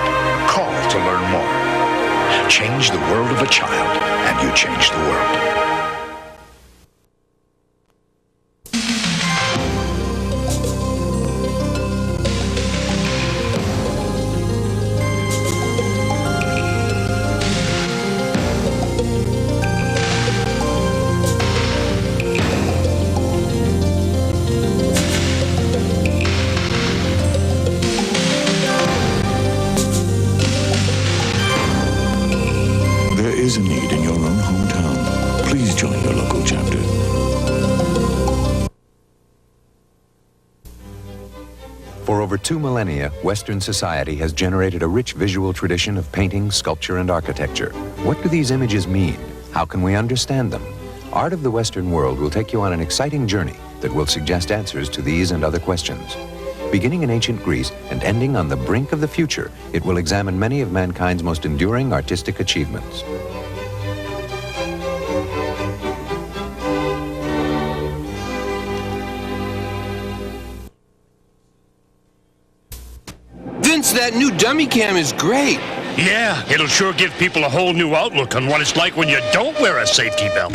Call to learn more. Change the world of a child, and you change the world. Is a need in your own hometown. Please join your local chapter. For over 2 millennia, Western society has generated a rich visual tradition of painting, sculpture, and architecture. What do these images mean? How can we understand them? Art of the Western world will take you on an exciting journey that will suggest answers to these and other questions. Beginning in ancient Greece and ending on the brink of the future, it will examine many of mankind's most enduring artistic achievements. Vince, that new dummy cam is great. Yeah, it'll sure give people a whole new outlook on what it's like when you don't wear a safety belt.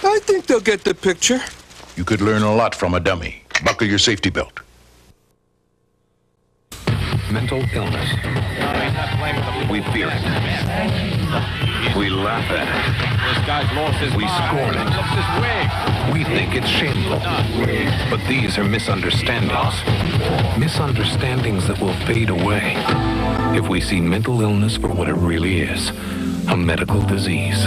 I think they'll get the picture. You could learn a lot from a dummy. Buckle your safety belt. Mental illness. We fear it. We laugh at it. We scorn it. We think it's shameful. But these are misunderstandings. Misunderstandings that will fade away if we see mental illness for what it really is. A medical disease.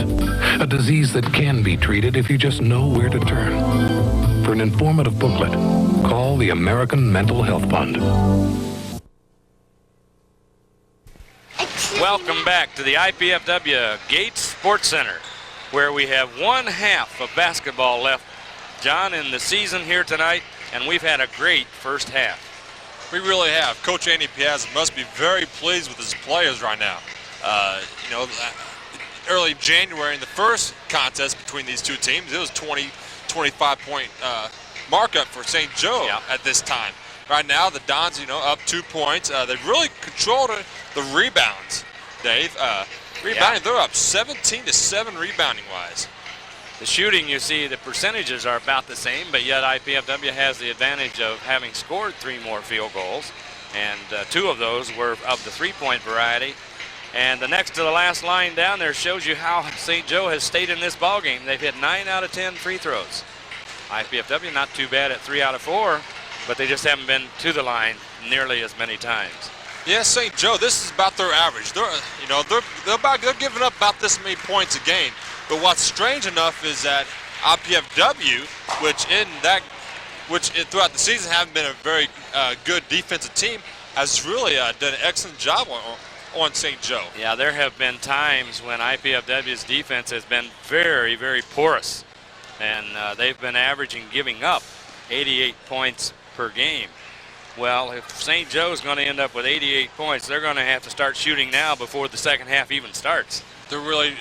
A disease that can be treated if you just know where to turn. For an informative booklet, call the American Mental Health Fund. Welcome back to the IPFW Gates Sports Center, where we have one half of basketball left, John, in the season here tonight, and we've had a great first half. We really have. Coach Andy Piazza must be very pleased with his players right now. You know, early January in the first contest between these two teams, it was 25-point markup for St. Joe at this time. Right now, the Dons, you know, up 2 points. They've really controlled the rebounds, Dave. Rebounding, they're up 17-7 rebounding-wise. The shooting, you see, the percentages are about the same, but yet IPFW has the advantage of having scored 3 more field goals, and 2 of those were of the 3-point variety. And the next to the last line down there shows you how St. Joe has stayed in this ballgame. They've hit 9 out of 10 free throws. IPFW not too bad at 3 out of 4, but they just haven't been to the line nearly as many times. Yeah, St. Joe, this is about their average. They're giving up about this many points a game. But what's strange enough is that IPFW, which throughout the season haven't been a very good defensive team, has really done an excellent job on St. Joe. Yeah, there have been times when IPFW's defense has been very, very porous, and they've been averaging giving up 88 points per game. Well, if St. Joe's going to end up with 88 points, they're going to have to start shooting now before the second half even starts. They really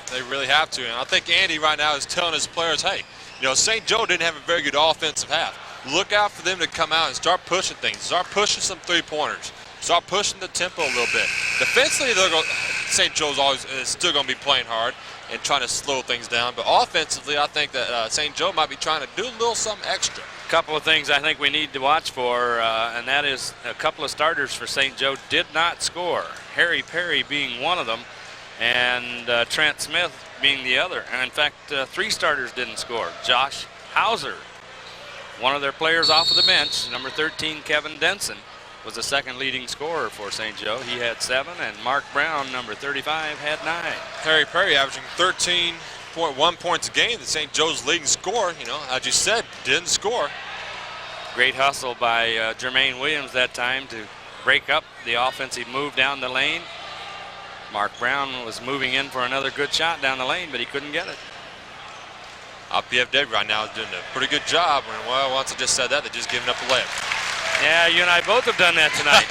have to, and I think Andy right now is telling his players, hey, you know, St. Joe didn't have a very good offensive half. Look out for them to come out and start pushing things, start pushing some three-pointers, start pushing the tempo a little bit. Defensively, St. Joe's is still going to be playing hard. and trying to slow things down. But offensively, I think that St. Joe might be trying to do a little something extra. A couple of things I think we need to watch for, and that is a couple of starters for St. Joe did not score. Harry Perry being one of them, and Trent Smith being the other. And in fact, 3 starters didn't score. Josh Hauser, one of their players off of the bench, number 13, Kevin Denson, was the second leading scorer for St. Joe. He had 7, and Mark Brown, number 35, had 9. Harry Perry averaging 13.1 points a game. The St. Joe's leading scorer, you know, as you said, didn't score. Great hustle by Jermaine Williams that time to break up the offensive move down the lane. Mark Brown was moving in for another good shot down the lane, but he couldn't get it. IPFW right now is doing a pretty good job. And, well, once I just said that, they're just giving up a layup. Yeah, you and I both have done that tonight.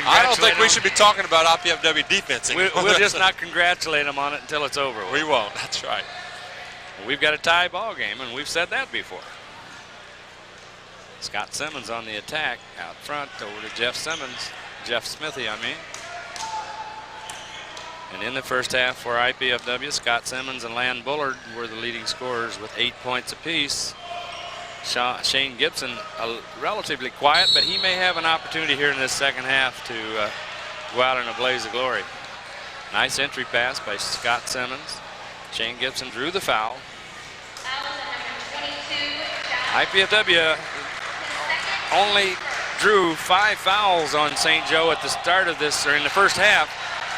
I don't think we should be talking about IPFW defense anymore. We'll just not congratulate them on it until it's over. We won't. That's right. We've got a tie ball game, and we've said that before. Scott Simmons on the attack out front over to Jeff Smithy, I mean. And in the first half for IPFW, Scott Simmons and Lan Bullard were the leading scorers with 8 points apiece. Shane Gibson, relatively quiet, but he may have an opportunity here in this second half to go out in a blaze of glory. Nice entry pass by Scott Simmons. Shane Gibson drew the foul. IPFW only drew 5 fouls on St. Joe at the start of this, or in the first half.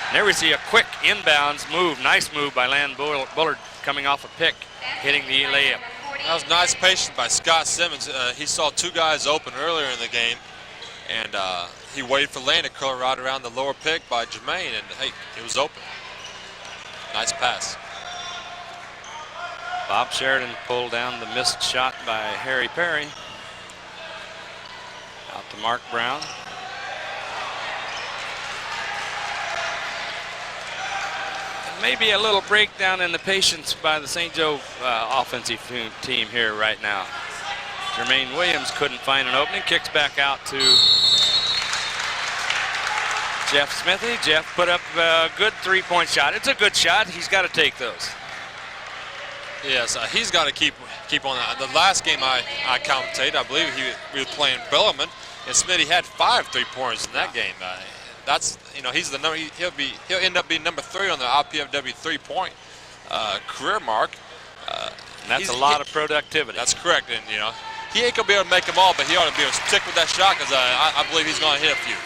And there we see a quick inbounds move, nice move by Lan Bullard coming off a pick, hitting the layup. That was nice patience by Scott Simmons. He saw 2 guys open earlier in the game, and he waited for Lan to curl right around the lower pick by Jermaine, and hey, he was open. Nice pass. Bob Sheridan pulled down the missed shot by Harry Perry. Out to Mark Brown. Maybe a little breakdown in the patience by the St. Joe offensive team here right now. Jermaine Williams couldn't find an opening, kicks back out to Jeff Smithy. Jeff put up a good 3-point shot. It's a good shot. He's got to take those. Yes, he's got to keep on that. The last game I commentated, I believe we were playing Bellarmine, and Smitty had 5 3-pointers in that game. That's, you know, he's the number. He'll end up being number 3 on the IPFW 3-point career mark. And that's a lot of productivity. That's correct, and you know, he ain't gonna be able to make them all, but he ought to be able to stick with that shot because I believe he's gonna hit a few.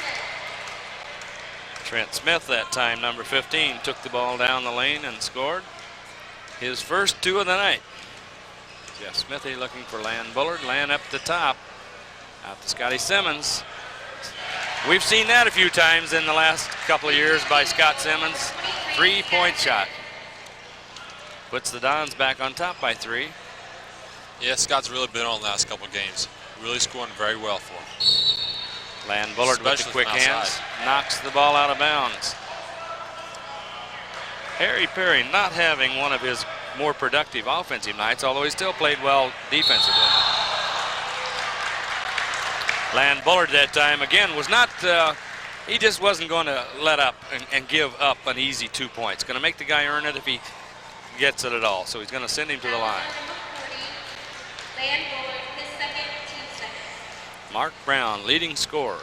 Trent Smith that time, number 15, took the ball down the lane and scored his first 2 of the night. Jeff Smithy looking for Lan Bullard. Lan up the top. Out to Scotty Simmons. We've seen that a few times in the last couple of years by Scott Simmons. 3-point shot. Puts the Dons back on top by 3. Yeah, Scott's really been on the last couple of games. Really scoring very well for him. Lan Bullard with the quick hands. Knocks the ball out of bounds. Harry Perry not having one of his more productive offensive nights, although he still played well defensively. Lan Bullard that time, again, was not, he just wasn't going to let up and give up an easy 2 points. Going to make the guy earn it if he gets it at all. So he's going to send him to the line. Mark Brown, leading scorer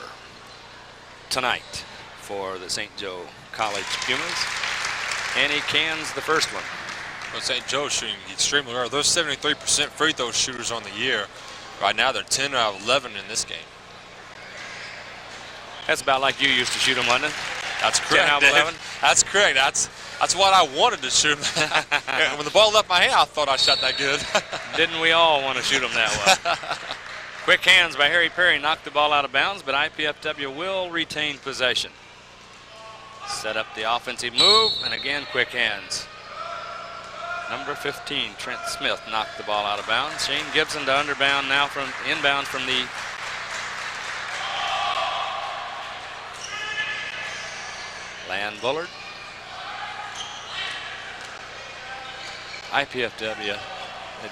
tonight for the St. Joe College Pumas. And he cans the first one. Well, St. Joe's shooting extremely well. They're 73% free throw shooters on the year. Right now, they're 10 out of 11 in this game. That's about like you used to shoot them, wasn't it? That's correct. 10 out of 11? That's correct. That's what I wanted to shoot them. When the ball left my hand, I thought I shot that good. Didn't we all want to shoot them that well? Quick hands by Harry Perry knocked the ball out of bounds, but IPFW will retain possession. Set up the offensive move, and again, quick hands. Number 15, Trent Smith, knocked the ball out of bounds. Shane Gibson to underbound now from inbound from the Lan Bullard. IPFW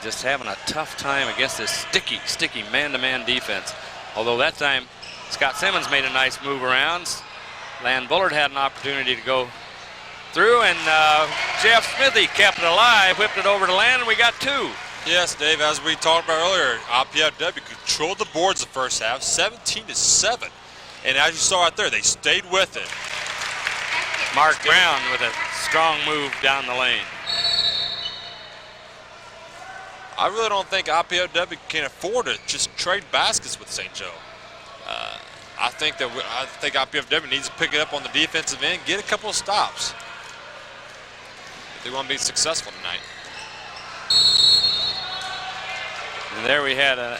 just having a tough time against this sticky man-to-man defense. Although that time Scott Simmons made a nice move around. Lan Bullard had an opportunity to go through, and Jeff Smithy kept it alive, whipped it over to Land, and we got 2. Yes, Dave, as we talked about earlier, IPFW controlled the boards the first half, 17-7. And as you saw right there, they stayed with it. Mark Brown with a strong move down the lane. I really don't think IPFW can afford to just trade baskets with St. Joe. I think IPFW needs to pick it up on the defensive end, get a couple of stops if they want to be successful tonight. And there we had a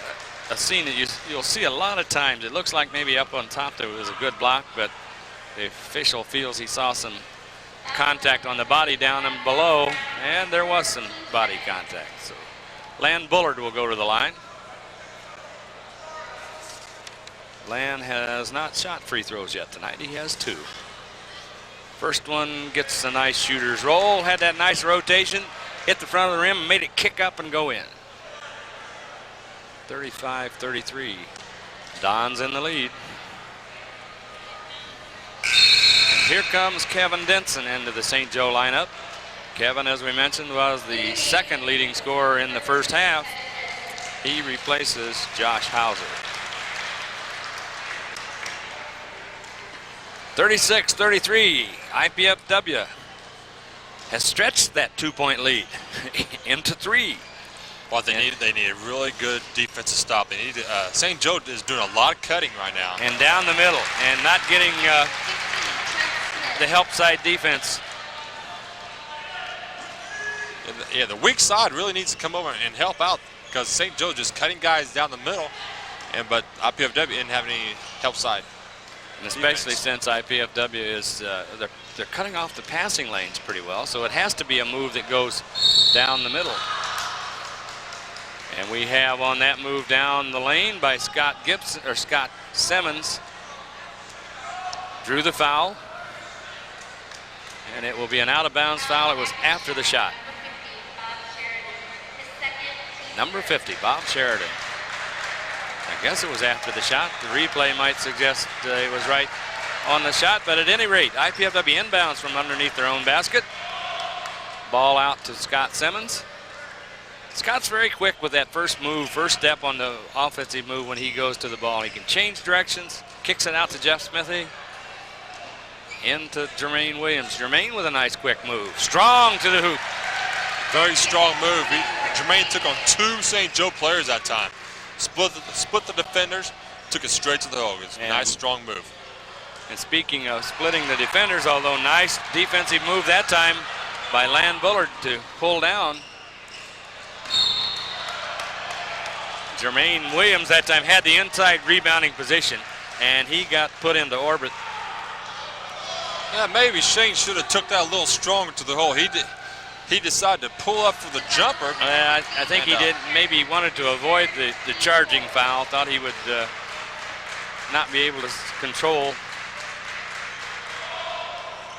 scene that you'll see a lot of times. It looks like maybe up on top there was a good block, but the official feels he saw some contact on the body down and below, and there was some body contact. So Land Bullard will go to the line. Land has not shot free throws yet tonight. He has 2. First one gets a nice shooter's roll, had that nice rotation, hit the front of the rim, and made it kick up and go in. 35-33. Don's in the lead. And here comes Kevin Denson into the St. Joe lineup. Kevin, as we mentioned, was the second leading scorer in the first half. He replaces Josh Hauser. 36-33. IPFW has stretched that 2-point lead into 3. Well, they need a really good defensive stop. They need St. Joe is doing a lot of cutting right now. And down the middle, and not getting the help side defense. Yeah, the weak side really needs to come over and help out because St. Joe just cutting guys down the middle, but IPFW didn't have any help side. And especially since IPFW is they're cutting off the passing lanes pretty well, so it has to be a move that goes down the middle. And we have on that move down the lane by Scott Simmons. Drew the foul. And it will be an out of bounds foul. It was after the shot. Number 50, Bob Sheridan. I guess it was after the shot. The replay might suggest it was right on the shot, but at any rate, IPFW inbounds from underneath their own basket. Ball out to Scott Simmons. Scott's very quick with that first move, first step on the offensive move when he goes to the ball. He can change directions, kicks it out to Jeff Smithy. Into Jermaine Williams. Jermaine with a nice quick move. Strong to the hoop. Very strong move. Jermaine took on 2 St. Joe players that time. Split the defenders, took it straight to the hoop. It's a nice, strong move. And speaking of splitting the defenders, although nice defensive move that time by Land Bullard to pull down. Jermaine Williams that time had the inside rebounding position, and he got put into orbit. Yeah, maybe Shane should have took that a little stronger to the hole. He decided to pull up for the jumper. I think he did. Maybe he wanted to avoid the charging foul. Thought he would not be able to control.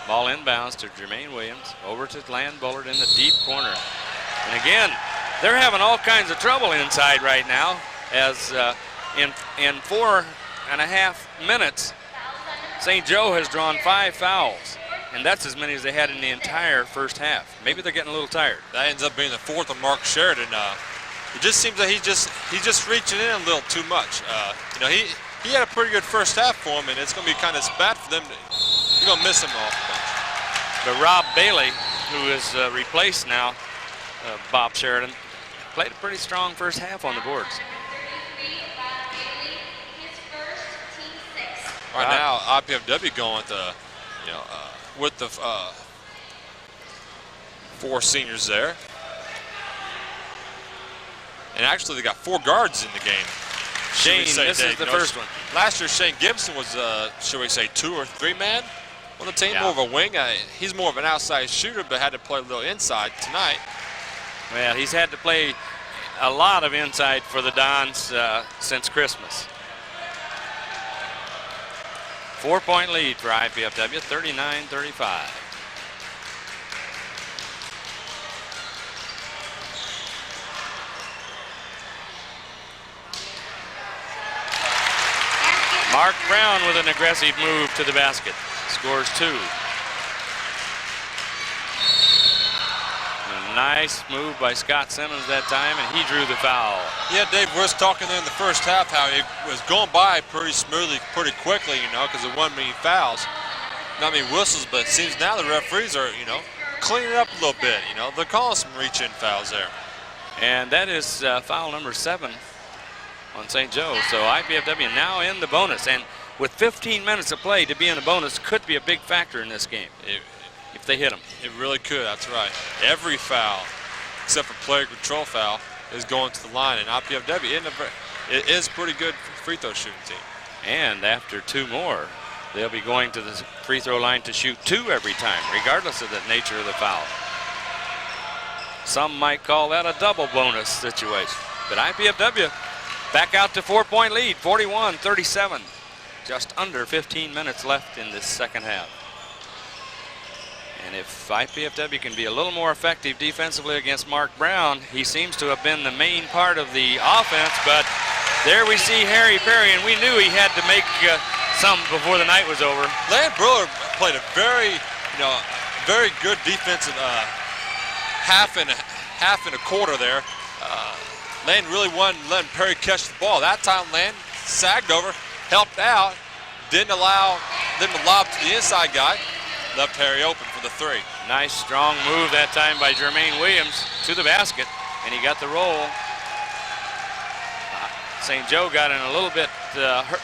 Ball inbounds to Jermaine Williams. Over to Land Bullard in the deep corner. And again, they're having all kinds of trouble inside right now, as in 4.5 minutes, St. Joe has drawn 5 fouls. And that's as many as they had in the entire first half. Maybe they're getting a little tired. That ends up being the 4th on Mark Sheridan. It just seems that he's just reaching in a little too much. He had a pretty good first half for him, and it's going to be kind of bad for them. You're going to miss him off the bench. But Rob Bailey, who is replaced now, Bob Sheridan, played a pretty strong first half on the boards. Right now, IPFW going with the 4 seniors there. And actually, they got 4 guards in the game. Shane, this is the first one. Last year, Shane Gibson was, shall we say, 2 or 3 man on the team, more of a wing. He's more of an outside shooter, but had to play a little inside tonight. Well, he's had to play a lot of inside for the Dons since Christmas. 4-point lead for IPFW, 39-35. Mark Brown with an aggressive move to the basket. Scores 2. nice move by Scott Simmons that time, and he drew the foul. Yeah, Dave, we was talking there in the first half how it was going by pretty smoothly, pretty quickly, you know, because there wasn't many fouls. Not many whistles, but it seems now the referees are, you know, cleaning it up a little bit. You know, they're calling some reach-in fouls there. And that is foul number 7 on St. Joe. So IPFW now in the bonus, and with 15 minutes of play, to be in the bonus could be a big factor in this game if they hit them. It really could, that's right. Every foul, except for player control foul, is going to the line, and IPFW it is a pretty good free throw shooting team. And after 2 more, they'll be going to the free throw line to shoot 2 every time, regardless of the nature of the foul. Some might call that a double bonus situation. But IPFW back out to 4-point lead, 41-37. Just under 15 minutes left in this second half. And if IPFW can be a little more effective defensively against Mark Brown, he seems to have been the main part of the offense. But there we see Harry Perry, and we knew he had to make some before the night was over. Land Briller played a very good defensive half and a quarter there. Land really wasn't letting Perry catch the ball. That time Land sagged over, helped out, didn't lob to the inside guy, left Harry open for the 3. Nice strong move that time by Jermaine Williams to the basket, and he got the roll. St. Joe got in a little bit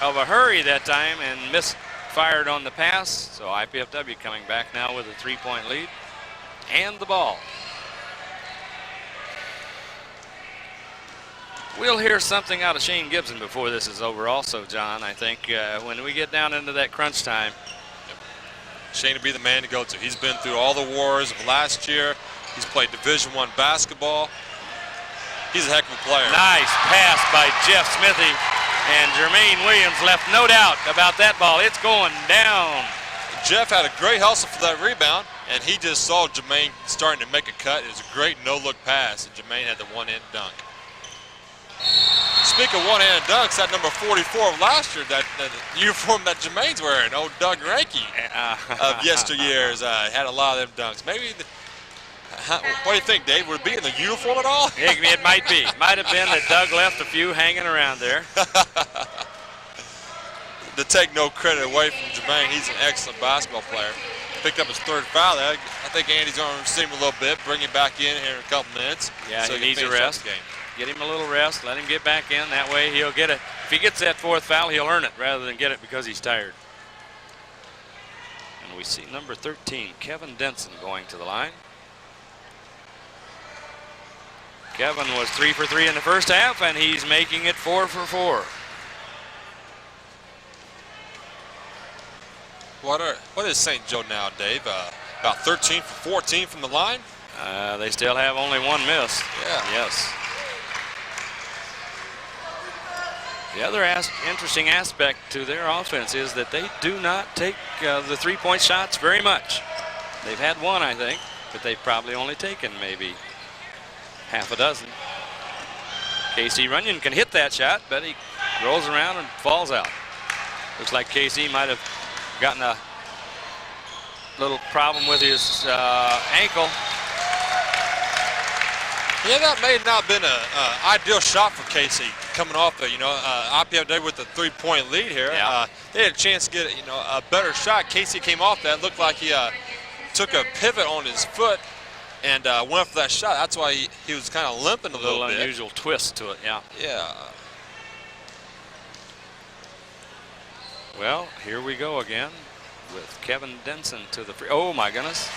of a hurry that time and misfired on the pass. So IPFW coming back now with a 3-point lead and the ball. We'll hear something out of Shane Gibson before this is over also, John, I think, when we get down into that crunch time. Shane will be the man to go to. He's been through all the wars of last year. He's played Division I basketball. He's a heck of a player. Nice pass by Jeff Smithy, and Jermaine Williams left no doubt about that ball. It's going down. Jeff had a great hustle for that rebound, and he just saw Jermaine starting to make a cut. It was a great no-look pass, and Jermaine had the one-hand dunk. Speaking of one-handed dunks, that number 44 of last year, that uniform that Jermaine's wearing, old Doug Ranke of yesteryears, had a lot of them dunks. Maybe, what do you think, Dave? Would it be in the uniform at all? It might be. Might have been that Doug left a few hanging around there. To take no credit away from Jermaine, he's an excellent basketball player. Picked up his 3rd foul there. I think Andy's going to see him a little bit, bring him back in here in a couple minutes. Yeah, so he needs a rest. Get him a little rest, let him get back in. That way he'll get it. If he gets that 4th foul, he'll earn it rather than get it because he's tired. And we see number 13, Kevin Denson, going to the line. Kevin was 3 for 3 in the first half, and he's making it 4 for 4. What is St. Joe now, Dave? About 13 for 14 from the line? They still have only 1 miss. Yeah. Yes. The other interesting aspect to their offense is that they do not take the 3-point shots very much. They've had 1, I think, but they've probably only taken maybe half a dozen. KC Runyon can hit that shot, but he rolls around and falls out. Looks like KC might have gotten a little problem with his ankle. Yeah, that may not have been an ideal shot for KC coming off the, IPFW with the 3-point lead here. Yeah. They had a chance to get, a better shot. KC came off that. Looked like he took a pivot on his foot and went up for that shot. That's why he was kind of limping a little bit. Unusual twist to it, yeah. Yeah. Well, here we go again with Kevin Denson to the free. Oh my goodness,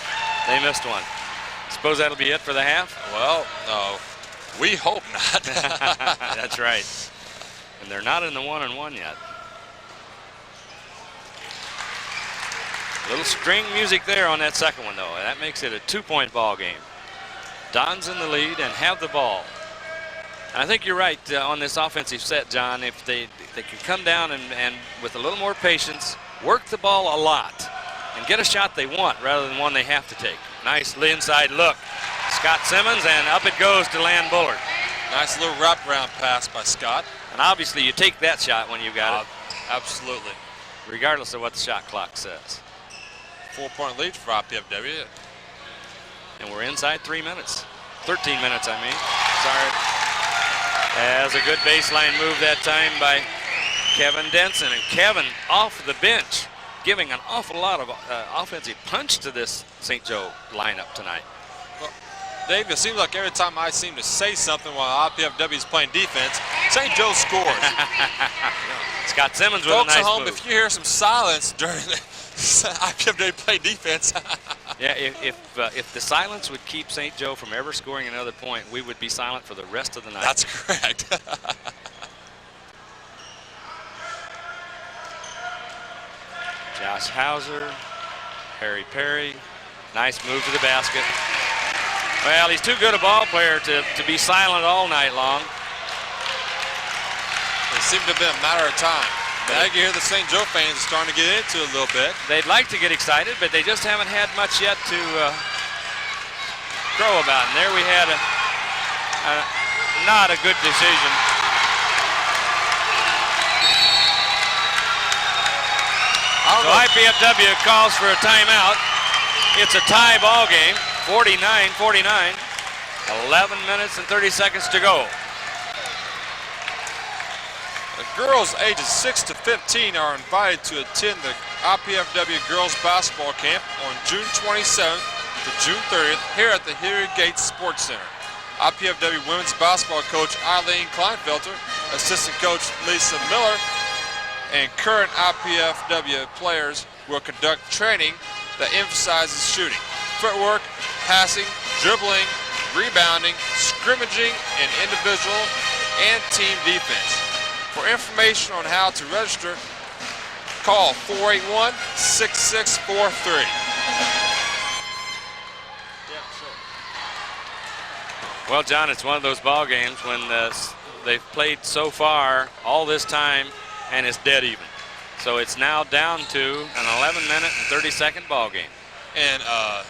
they missed one. Suppose that'll be it for the half? Well, we hope not. That's right. And they're not in the 1-on-1 yet. A little string music there on that second one, though. That makes it a 2-point ball game. Don's in the lead and have the ball. And I think you're right on this offensive set, John. If they can come down and with a little more patience, work the ball a lot and get a shot they want rather than one they have to take. Nice inside look. Scott Simmons, and up it goes to Land Bullard. Nice little wraparound pass by Scott. And obviously you take that shot when you got it. Absolutely. Regardless of what the shot clock says. 4-point lead for IPFW. And we're inside 3 minutes. 13 minutes, I mean. Sorry. As a good baseline move that time by Kevin Denson. And Kevin off the bench, giving an awful lot of offensive punch to this St. Joe lineup tonight. Well, Dave, it seems like every time I seem to say something while IPFW is playing defense, St. Joe scores. Scott Simmons with a nice Folks at home, move. if you hear some silence during the IPFW play defense. Yeah, if the silence would keep St. Joe from ever scoring another point, we would be silent for the rest of the night. That's correct. Josh Hauser, Harry Perry, nice move to the basket. Well, he's too good a ball player to be silent all night long. It seemed to have been a matter of time. Now you hear the St. Joe fans are starting to get into it a little bit. They'd like to get excited, but they just haven't had much yet to crow about. And there we had not a good decision. So IPFW calls for a timeout. It's a tie ball game, 49-49. 11 minutes and 30 seconds to go. The girls ages 6 to 15 are invited to attend the IPFW Girls Basketball Camp on June 27th to June 30th here at the Hilliard Gates Sports Center. IPFW Women's Basketball Coach Eileen Kleinfelter, Assistant Coach Lisa Miller, and current IPFW players will conduct training that emphasizes shooting, footwork, passing, dribbling, rebounding, scrimmaging, and individual and team defense. For information on how to register, call 481-6643. Well, John, it's one of those ball games when they've played so far all this time and it's dead even. So it's now down to an 11-minute and 30-second ball game. And a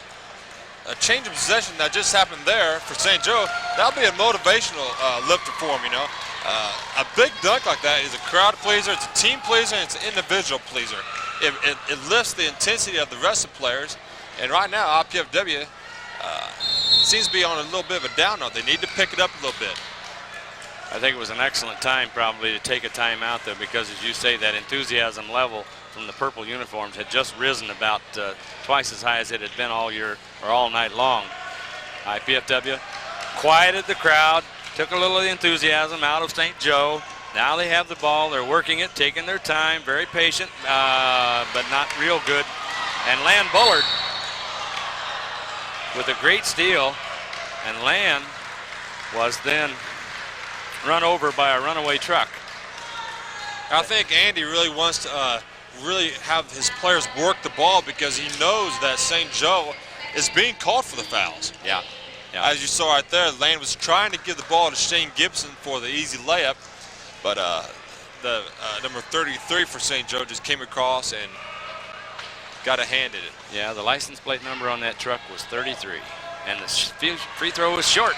change of possession that just happened there for St. Joe, that'll be a motivational lifter for them, you know. A big dunk like that is a crowd pleaser, it's a team pleaser, and it's an individual pleaser. It lifts the intensity of the rest of the players. And right now, IPFW seems to be on a little bit of a down note. They need to pick it up a little bit. I think it was an excellent time probably to take a timeout there because, as you say, that enthusiasm level from the purple uniforms had just risen about twice as high as it had been all year or all night long. IPFW quieted the crowd, took a little of the enthusiasm out of St. Joe. Now they have the ball, they're working it, taking their time, very patient, but not real good. And Lan Bullard with a great steal, and Lan was then run over by a runaway truck. I think Andy really wants to really have his players work the ball because he knows that St. Joe is being called for the fouls. Yeah. As you saw right there, Lane was trying to give the ball to Shane Gibson for the easy layup, but the number 33 for St. Joe just came across and got a hand at it. Yeah, the license plate number on that truck was 33, and the free throw was short.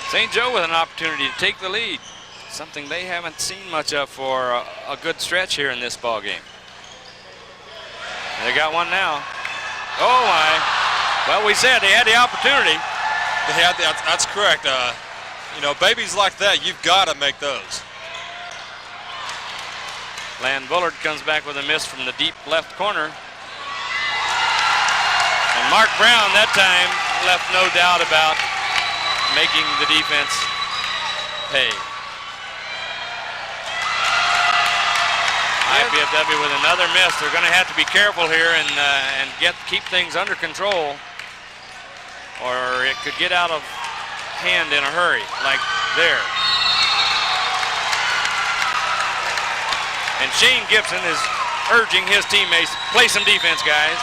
St. Joe with an opportunity to take the lead, something they haven't seen much of for a good stretch here in this ball game. They got one now. Oh my! Well, we said they had the opportunity. That's correct. You know, babies like that, you've got to make those. Lan Bullard comes back with a miss from the deep left corner. And Mark Brown that time left no doubt about making the defense pay. IPFW with another miss. They're going to have to be careful here and keep things under control, or it could get out of hand in a hurry, like there. And Shane Gibson is urging his teammates, play some defense, guys.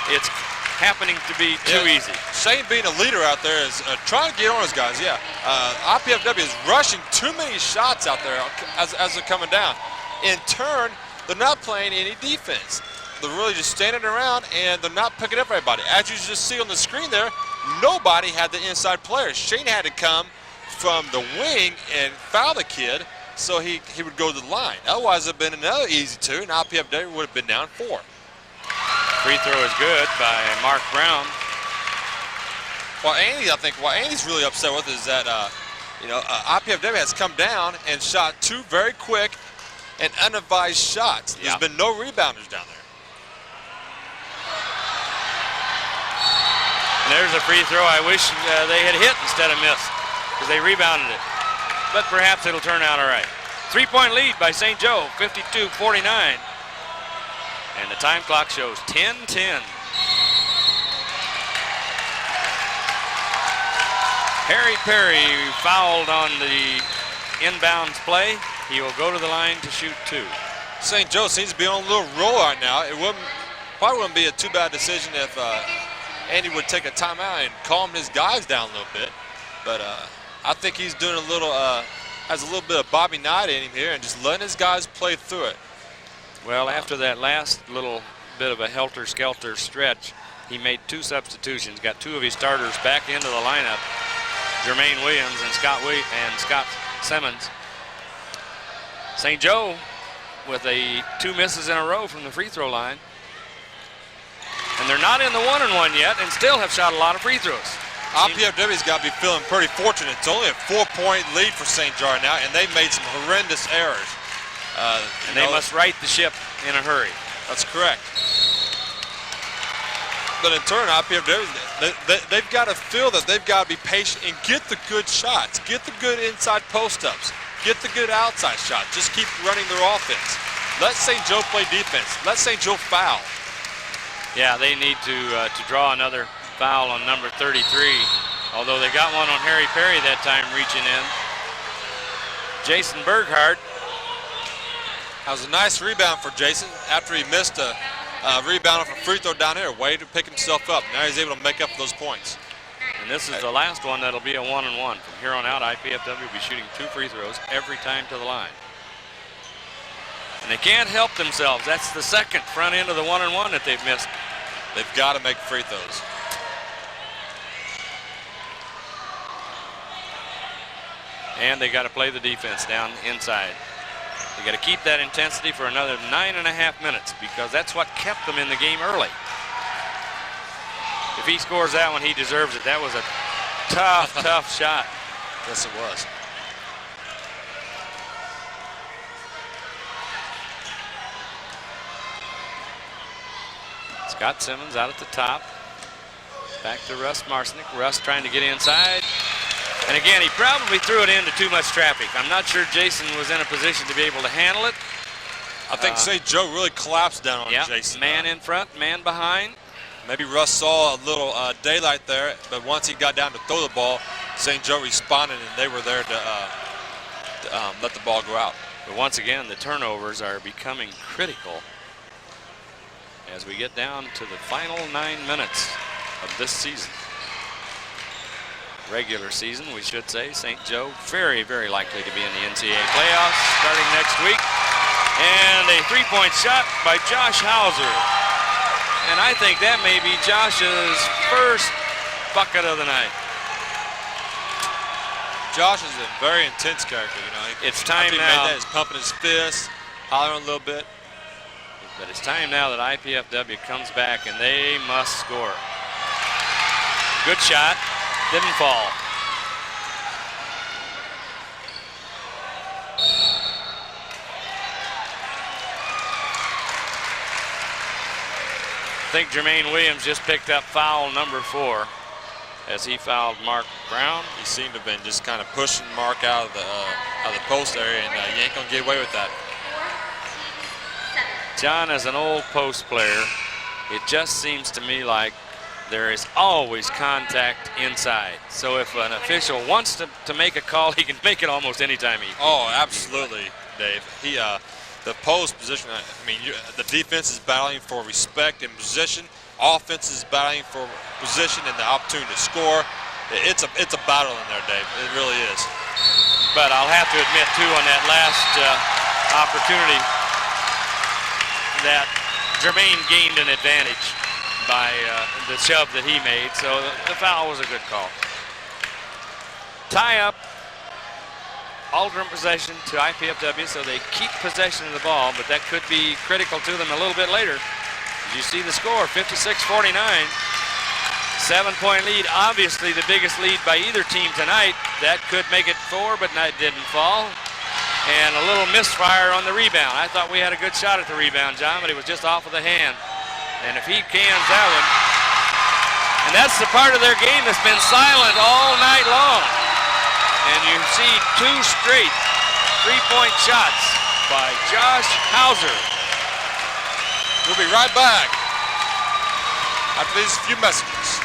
It's happening to be too easy. Shane being a leader out there is trying to get on his guys, IPFW is rushing too many shots out there as they're coming down. In turn, they're not playing any defense. They're really just standing around and they're not picking up everybody. As you just see on the screen there, nobody had the inside players. Shane had to come from the wing and foul the kid so he would go to the line. Otherwise, it would have been another easy two, and IPFW would have been down 4. Free throw is good by Mark Brown. I think what Andy's really upset with is that, IPFW has come down and shot 2 very quick and unadvised shots. There's been no rebounders down there. And there's a free throw I wish they had hit instead of missed, because they rebounded it. But perhaps it'll turn out all right. 3-point lead by St. Joe, 52-49. And the time clock shows 10:10. Harry Perry fouled on the inbounds play. He will go to the line to shoot 2. St. Joe seems to be on a little roll right now. It probably wouldn't be a too bad decision if Andy would take a timeout and calm his guys down a little bit. But I think he's doing has a little bit of Bobby Knight in him here and just letting his guys play through it. Well, after that last little bit of a helter-skelter stretch, he made 2 substitutions, got 2 of his starters back into the lineup, Jermaine Williams and Scott Simmons. St. Joe with 2 misses in a row from the free throw line. And they're not in the 1-and-1 yet and still have shot a lot of free throws. IPFW's got to be feeling pretty fortunate. It's only a 4-point lead for St. Joe now, and they've made some horrendous errors. And they must right the ship in a hurry. That's correct. But in turn, IPFW, they've got to feel that they've got to be patient and get the good shots, get the good inside post-ups, get the good outside shots. Just keep running their offense. Let St. Joe play defense. Let St. Joe foul. Yeah, they need to draw another foul on number 33, although they got one on Harry Perry that time reaching in. Jason Berghardt. That was a nice rebound for Jason after he missed a rebound off a free throw down here. Way to pick himself up. Now he's able to make up for those points. And this is the last one that'll be a 1-and-1. From here on out, IPFW will be shooting 2 free throws every time to the line. And they can't help themselves. That's the second front end of the 1-and-1 that they've missed. They've got to make free throws. And they got to play the defense down inside. They got to keep that intensity for another 9.5 minutes, because that's what kept them in the game early. If he scores that one, he deserves it. That was a tough, tough shot. Yes, it was. Scott Simmons out at the top. Back to Russ Marcinick. Russ trying to get inside. And again, he probably threw it into too much traffic. I'm not sure Jason was in a position to be able to handle it. I think St. Joe really collapsed down on Jason. Man in front, man behind. Maybe Russ saw a little daylight there, but once he got down to throw the ball, St. Joe responded, and they were there to let the ball go out. But once again, the turnovers are becoming critical as we get down to the final 9 minutes of this season. Regular season, we should say. St. Joe very, very likely to be in the NCAA playoffs starting next week. And a 3-point shot by Josh Hauser. And I think that may be Josh's first bucket of the night. Josh is a very intense character, you know. It's time now. Made that, he's pumping his fists, hollering a little bit. But it's time now that IPFW comes back, and they must score. Good shot. Didn't fall. I think Jermaine Williams just picked up foul number 4 as he fouled Mark Brown. He seemed to have been just kind of pushing Mark out of the post area, and you ain't gonna get away with that. John, as an old post player, it just seems to me like there is always contact inside. So if an official wants to make a call, he can make it almost any time he. Oh, absolutely, Dave. The post position, I mean, the defense is battling for respect and position. Offense is battling for position and the opportunity to score. It's a battle in there, Dave. It really is. But I'll have to admit, too, on that last opportunity that Jermaine gained an advantage by the shove that he made, so the foul was a good call. Tie up, alternate possession to IPFW, so they keep possession of the ball, but that could be critical to them a little bit later. You see the score, 56-49. 7-point lead, obviously the biggest lead by either team tonight. That could make it 4, but that didn't fall. And a little misfire on the rebound. I thought we had a good shot at the rebound, John, but it was just off of the hand. And if he cans that one, and that's the part of their game that's been silent all night long. And you see 2 straight 3-point shots by Josh Hauser. We'll be right back after these few messages.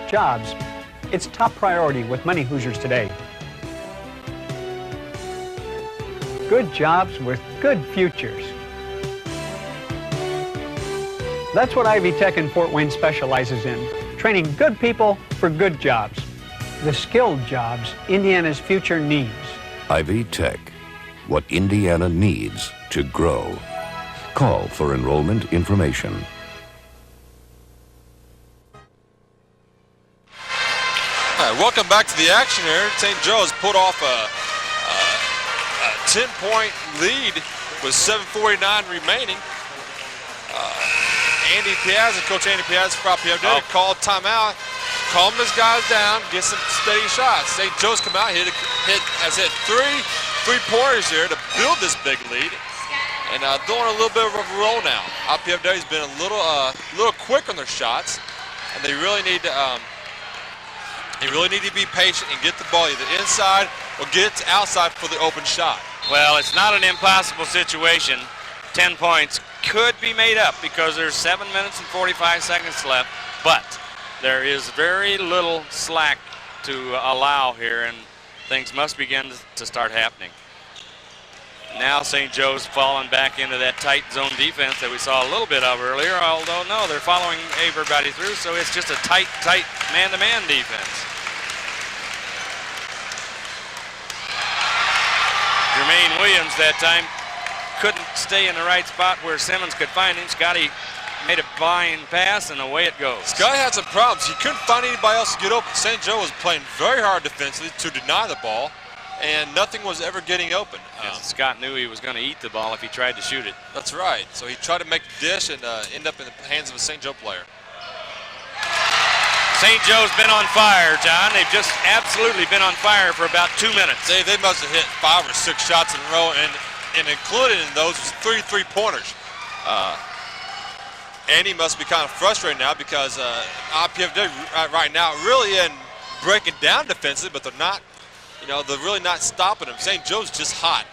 Jobs. It's top priority with many Hoosiers today. Good jobs with good futures. That's what Ivy Tech in Fort Wayne specializes in, training good people for good jobs. The skilled jobs Indiana's future needs. Ivy Tech, what Indiana needs to grow. Call for enrollment information. Welcome back to the action here. St. Joe has put off a 10-point lead with 7:49 remaining. Andy Piazza, Coach Andy Piazza from IPFW called timeout, calm his guys down, get some steady shots. St. Joe's come out, has hit 3 3-pointers here to build this big lead, and they're on a little bit of a roll now. IPFW's been a little quick on their shots, and they really need to. They really need to be patient and get the ball either inside or get it outside for the open shot. Well, it's not an impossible situation. 10 points could be made up because there's 7 minutes and 45 seconds left, but there is very little slack to allow here, and things must begin to start happening. Now St. Joe's fallen back into that tight zone defense that we saw a little bit of earlier, although no, they're following everybody through, so it's just a tight man-to-man defense. Jermaine Williams that time couldn't stay in the right spot where Simmons could find him. Scotty made a blind pass, and away it goes. Scotty had some problems. He couldn't find anybody else to get open. St. Joe was playing very hard defensively to deny the ball, and nothing was ever getting open. Scott knew he was going to eat the ball if he tried to shoot it. That's right. So he tried to make the dish and end up in the hands of a St. Joe player. St. Joe's been on fire, John. They've just absolutely been on fire for about 2 minutes. They must have hit 5 or 6 shots in a row, and included in those was 3 3-pointers. Andy must be kind of frustrated now because IPFW right now really isn't breaking down defensively, but they're not, they're really not stopping them. St. Joe's just hot.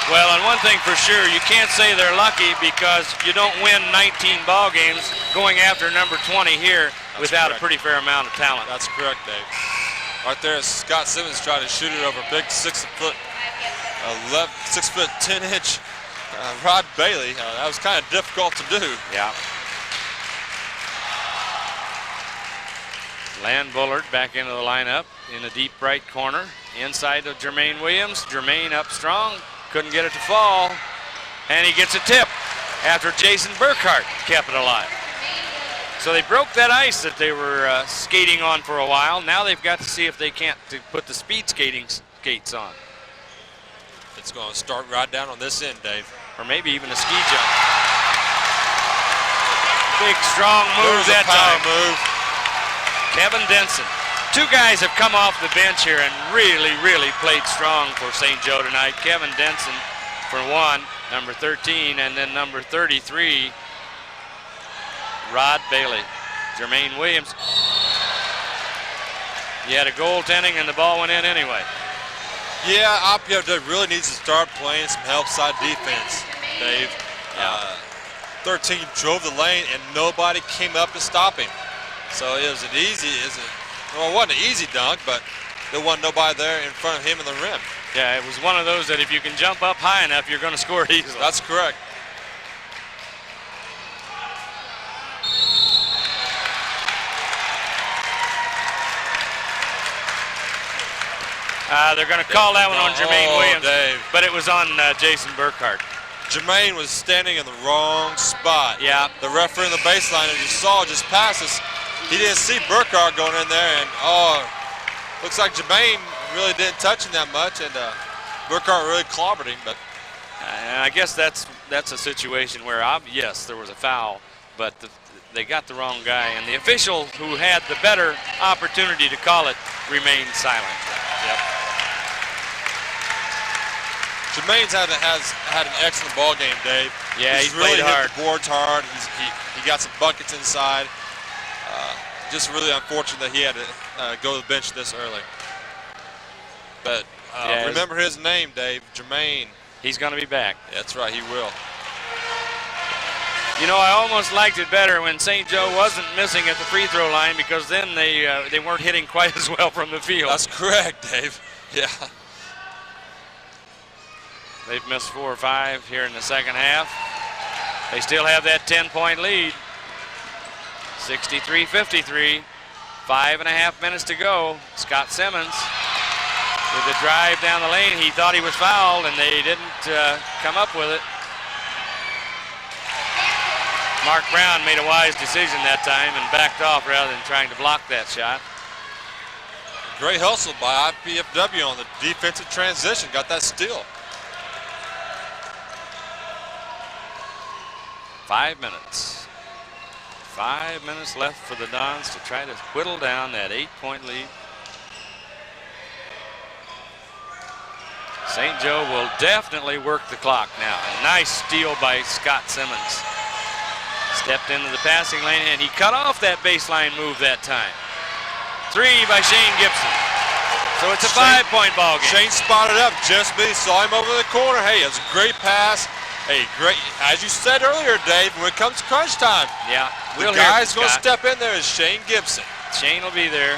Well, and one thing for sure, you can't say they're lucky because you don't win 19 ball games going after number 20 here without a pretty fair amount of talent. That's correct, Dave. Right there, Scott Simmons tried to shoot it over a big 6'10" Rod Bailey. That was kind of difficult to do. Yeah. Lan Bullard back into the lineup in the deep right corner. Inside of Jermaine Williams. Jermaine up strong. Couldn't get it to fall. And he gets a tip after Jason Burkhart kept it alive. So they broke that ice that they were skating on for a while. Now they've got to see if they can't put the speed skates on. It's going to start right down on this end, Dave. Or maybe even a ski jump. Big, strong move that time. Move. Kevin Denson. 2 guys have come off the bench here and really, really played strong for St. Joe tonight. Kevin Denson for one, number 13, and then number 33, Rod Bailey. Jermaine Williams. He had a goaltending and the ball went in anyway. Yeah, IPFW really needs to start playing some help side defense, Dave. 13 drove the lane and nobody came up to stop him. So it was well, it wasn't an easy dunk, but there wasn't nobody there in front of him in the rim. Yeah, it was one of those that if you can jump up high enough, you're going to score easily. That's correct. They're going to call that one on Jermaine Williams, Dave. but it was on Jason Burkhart. Jermaine was standing in the wrong spot. Yeah. The referee in the baseline, as you saw, just passed us. He didn't see Burkhardt going in there, and looks like Jermaine really didn't touch him that much, and Burkhardt really clobbered him. But and I guess that's a situation where, yes, there was a foul, but they got the wrong guy, and the official who had the better opportunity to call it remained silent. Yep. Jermaine's had an excellent ball game, Dave. Yeah, he's really played hard. hit the boards hard. He got some buckets inside. Just really unfortunate that he had to go to the bench this early. But remember his name, Dave, Jermaine. He's going to be back. That's right, he will. You know, I almost liked it better when St. Joe wasn't missing at the free throw line, because then they weren't hitting quite as well from the field. That's correct, Dave. Yeah. They've missed 4 or 5 here in the second half. They still have that 10-point lead. 63-53. 5.5 minutes to go. Scott Simmons with a drive down the lane. He thought he was fouled, and they didn't come up with it. Mark Brown made a wise decision that time and backed off rather than trying to block that shot. Great hustle by IPFW on the defensive transition. Got that steal. 5 minutes. 5 minutes left for the Dons to try to whittle down that 8-point lead. St. Joe will definitely work the clock now. A nice steal by Scott Simmons. Stepped into the passing lane, and he cut off that baseline move that time. 3 by Shane Gibson. So it's a 5-point ball game. Shane spotted up. Just me saw him over the corner. Hey, it's a great pass. Hey, great. As you said earlier, Dave, when it comes to crunch time, yeah, the guy's going to step in there is Shane Gibson. Shane will be there.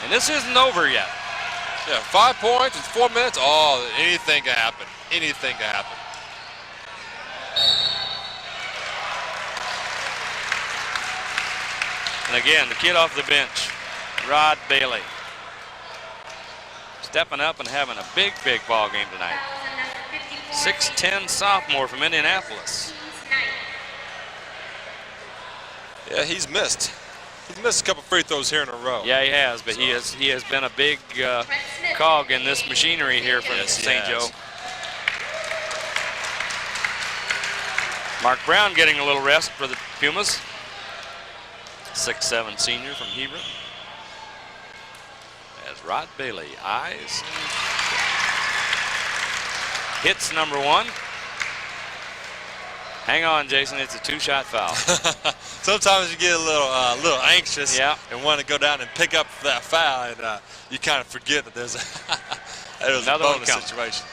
And this isn't over yet. Yeah, 5 points in 4 minutes. Oh, anything can happen. Anything can happen. And again, the kid off the bench, Rod Bailey, stepping up and having a big ball game tonight. 6'10" sophomore from Indianapolis. Yeah, he's missed. He's missed a couple free throws here in a row. Yeah, he has, but he has been a big cog in this machinery here from St. Joe. Mark Brown getting a little rest for the Pumas. 6'7" senior from Hebron. As Rod Bailey eyes. Hits number 1. Hang on, Jason, it's a 2-shot foul. Sometimes you get a little anxious and want to go down and pick up that foul, and you kind of forget that there's a bonus situation.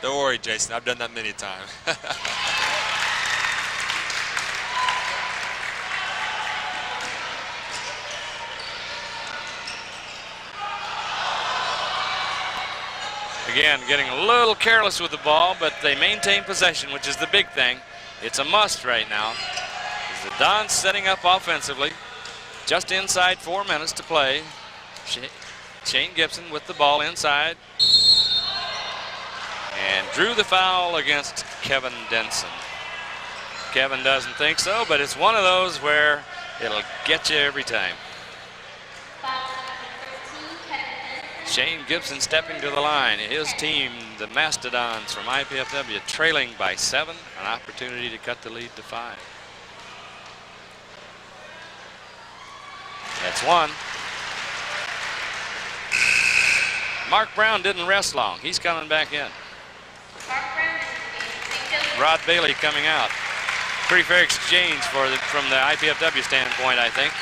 Don't worry, Jason, I've done that many times. Again, getting a little careless with the ball, but they maintain possession, which is the big thing. It's a must right now. As the Dons setting up offensively. Just inside 4 minutes to play. Shane Gibson with the ball inside. And drew the foul against Kevin Denson. Kevin doesn't think so, but it's one of those where it'll get you every time. Shane Gibson stepping to the line. His team, the Mastodons from IPFW, trailing by 7. An opportunity to cut the lead to 5. That's 1. Mark Brown didn't rest long. He's coming back in. Rod Bailey coming out. Pretty fair exchange from the IPFW standpoint, I think.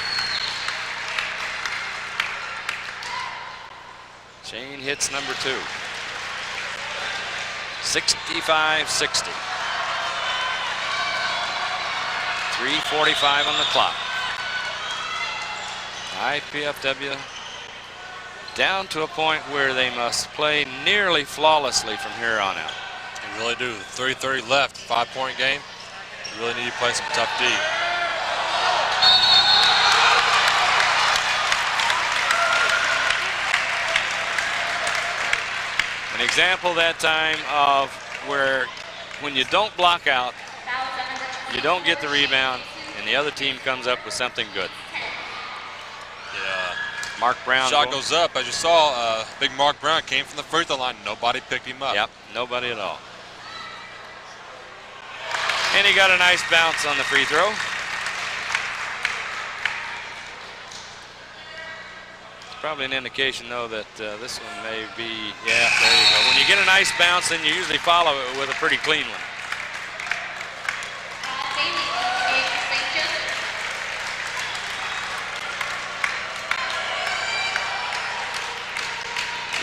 Shane hits number 2. 65-60. 3:45 on the clock. IPFW down to a point where they must play nearly flawlessly from here on out. They really do. 3:30 left, 5-point game. You really need to play some tough D. An example that time of where when you don't block out, you don't get the rebound, and the other team comes up with something good. Yeah. Mark Brown. Shot goes up. As you saw, big Mark Brown came from the free throw line. Nobody picked him up. Yep, nobody at all. And he got a nice bounce on the free throw. It's probably an indication, though, that this one may be, yeah, there you go. When you get a nice bounce, then you usually follow it with a pretty clean one.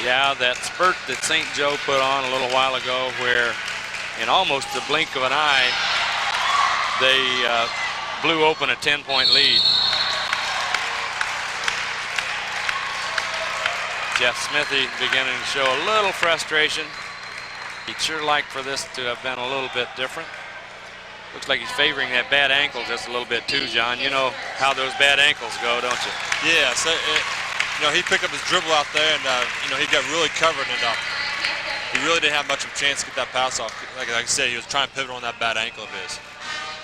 Yeah, that spurt that St. Joe put on a little while ago where in almost the blink of an eye, they blew open a 10-point lead. Jeff Smithy beginning to show a little frustration. He'd sure like for this to have been a little bit different. Looks like he's favoring that bad ankle just a little bit too, John. You know how those bad ankles go, don't you? Yeah, so you know, he picked up his dribble out there, and you know, he got really covered, and he really didn't have much of a chance to get that pass off. Like I said, he was trying to pivot on that bad ankle of his.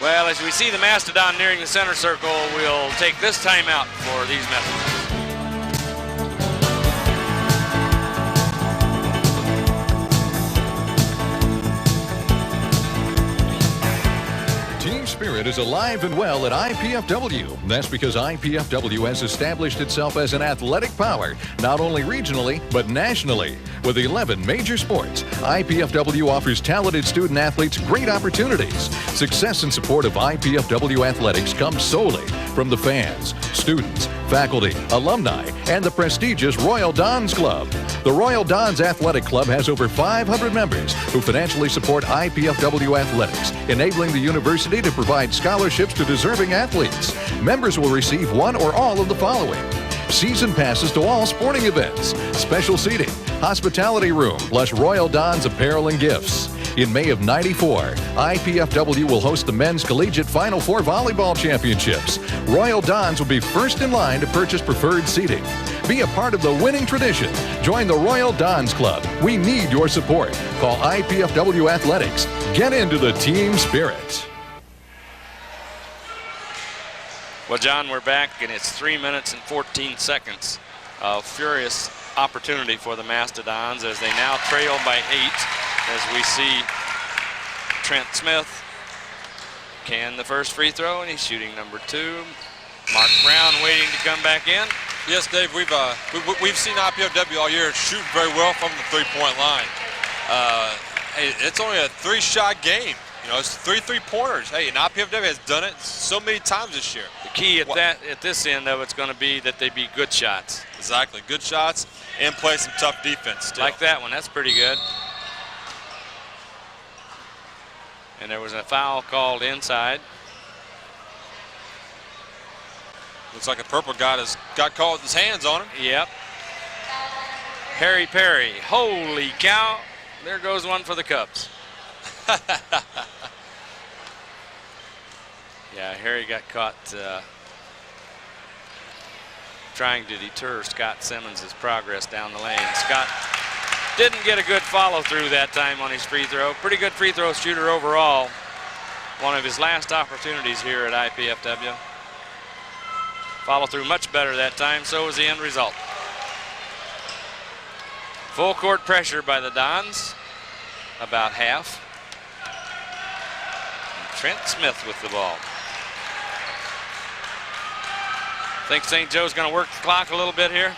Well, as we see the Mastodon nearing the center circle, we'll take this timeout for these messages. Spirit is alive and well at IPFW. That's because IPFW has established itself as an athletic power, not only regionally, but nationally. With 11 major sports, IPFW offers talented student athletes great opportunities. Success and support of IPFW athletics comes solely from the fans, students, faculty, alumni, and the prestigious Royal Dons Club. The Royal Dons Athletic Club has over 500 members who financially support IPFW athletics, enabling the university to provide scholarships to deserving athletes. Members will receive one or all of the following: season passes to all sporting events, special seating, hospitality room, plus Royal Dons apparel and gifts. In May of '94, IPFW will host the Men's Collegiate Final Four Volleyball Championships. Royal Dons will be first in line to purchase preferred seating. Be a part of the winning tradition. Join the Royal Dons Club. We need your support. Call IPFW Athletics. Get into the team spirit. Well, John, we're back, and it's 3 minutes and 14 seconds of furious opportunity for the Mastodons as they now trail by 8. As we see Trent Smith can the first free throw, and he's shooting number 2. Mark Brown waiting to come back in. Yes, Dave, we've seen IPFW all year shoot very well from the three-point line. Hey, it's only a 3-shot game. You know, it's 3 3-pointers. Hey, and IPFW has done it so many times this year. The key at this end of it's going to be that they be good shots. Exactly, good shots and play some tough defense still. Like that one, that's pretty good. And there was a foul called inside. Looks like a purple guy got caught with his hands on him. Yep. Harry Perry. Holy cow. There goes one for the Cubs. Yeah, Harry got caught trying to deter Scott Simmons' progress down the lane. Scott didn't get a good follow through that time on his free throw. Pretty good free throw shooter overall. One of his last opportunities here at IPFW. Follow through much better that time, so was the end result. Full court pressure by the Dons, about half. And Trent Smith with the ball. Think St. Joe's going to work the clock a little bit here?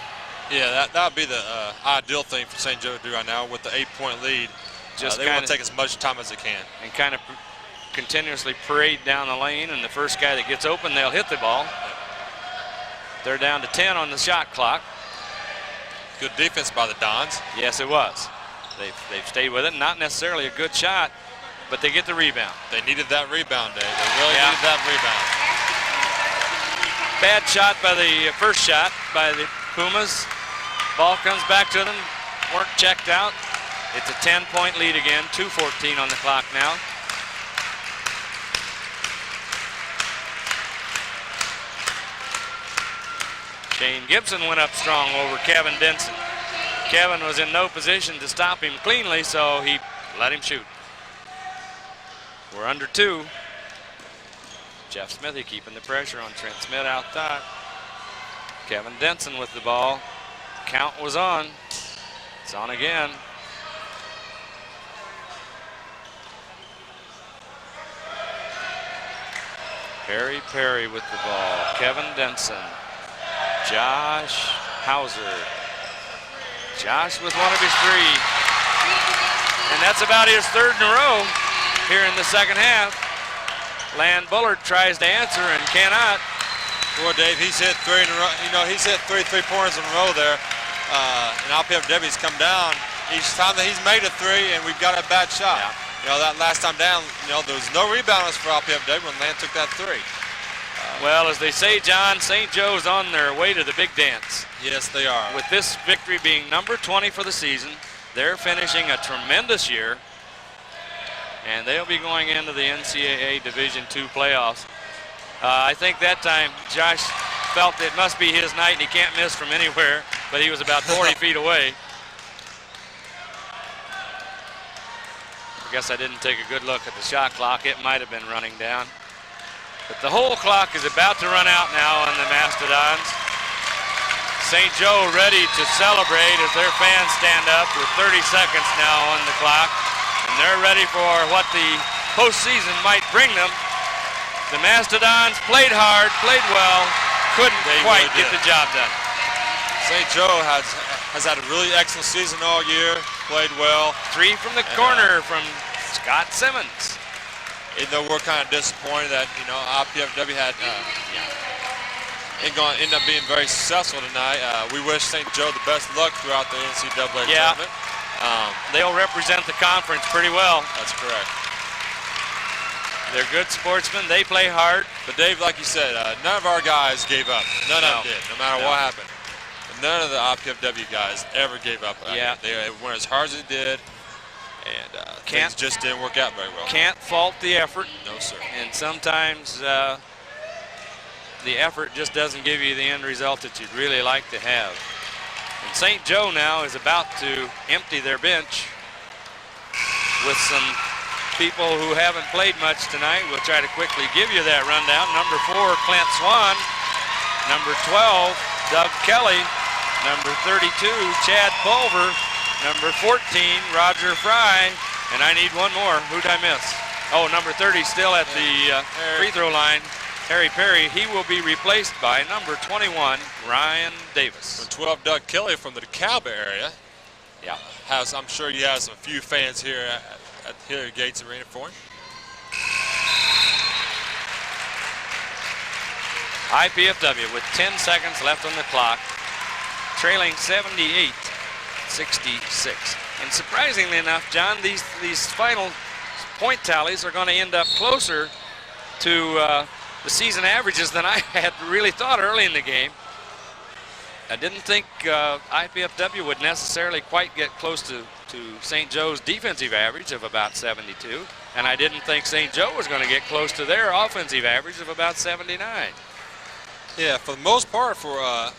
Yeah, that would be the ideal thing for St. Joe to do right now with the 8-point lead. They want to take as much time as they can. And kind of continuously parade down the lane, and the first guy that gets open, they'll hit the ball. They're down to 10 on the shot clock. Good defense by the Dons. Yes, it was. They've stayed with it. Not necessarily a good shot, but they get the rebound. They needed that rebound, Dave. They really needed that rebound. Bad shot by the first shot by the Pumas. Ball comes back to them. Work checked out. It's a 10-point lead again. 2:14 on the clock now. Shane Gibson went up strong over Kevin Denson. Kevin was in no position to stop him cleanly, so he let him shoot. We're under 2. Jeff Smithy keeping the pressure on Trent Smith out top. Kevin Denson with the ball. Count was on. It's on again. Harry Perry with the ball. Kevin Denson. Josh Hauser. Josh with one of his 3. And that's about his 3rd in a row here in the second half. Land Bullard tries to answer and cannot. Boy, Dave, he's hit 3 in a row. You know, he's hit 3 3-pointers in a row there. And IPFW's come down each time that he's made a 3, and we've got a bad shot. Yeah. You know, that last time down, you know, there was no rebounders for IPFW when Land took that 3. Well, as they say, John, St. Joe's on their way to the big dance. Yes, they are. With this victory being number 20 for the season, they're finishing a tremendous year, and they'll be going into the NCAA Division II playoffs. I think that time Josh felt it must be his night and he can't miss from anywhere, but he was about 40 feet away. I guess I didn't take a good look at the shot clock. It might have been running down. But the whole clock is about to run out now on the Mastodons. St. Joe ready to celebrate as their fans stand up with 30 seconds now on the clock. And they're ready for what the postseason might bring them. The Mastodons played hard, played well, couldn't quite get the job done. St. Joe has had a really excellent season all year, played well. 3 from the corner from Scott Simmons. Even though we're kind of disappointed that, you know, IPFW ain't going to end up being very successful tonight. We wish St. Joe the best luck throughout the NCAA tournament. They'll represent the conference pretty well. That's correct. They're good sportsmen. They play hard. But Dave, like you said, none of our guys gave up. None of them did, no matter what happened. None of the IPFW guys ever gave up. Yeah. They went as hard as they did, and things just didn't work out very well. Can't fault the effort. No, sir. And sometimes the effort just doesn't give you the end result that you'd really like to have. And St. Joe now is about to empty their bench with some people who haven't played much tonight. We'll try to quickly give you that rundown. Number 4, Clint Swan. Number 12, Doug Kelly. Number 32, Chad Pulver. Number 14, Roger Fry. And I need one more. Who'd I miss? Oh, number 30 still at the free throw line. Harry Perry. He will be replaced by number 21, Ryan Davis. Number 12, Doug Kelly from the DeKalb area. Yeah. I'm sure he has a few fans here at Hilliard Gates Arena for him. IPFW with 10 seconds left on the clock, trailing 78-66. And surprisingly enough, John, these final point tallies are going to end up closer to the season averages than I had really thought early in the game. I didn't think IPFW would necessarily quite get close to St. Joe's defensive average of about 72, and I didn't think St. Joe was going to get close to their offensive average of about 79. Yeah, for the most part, for a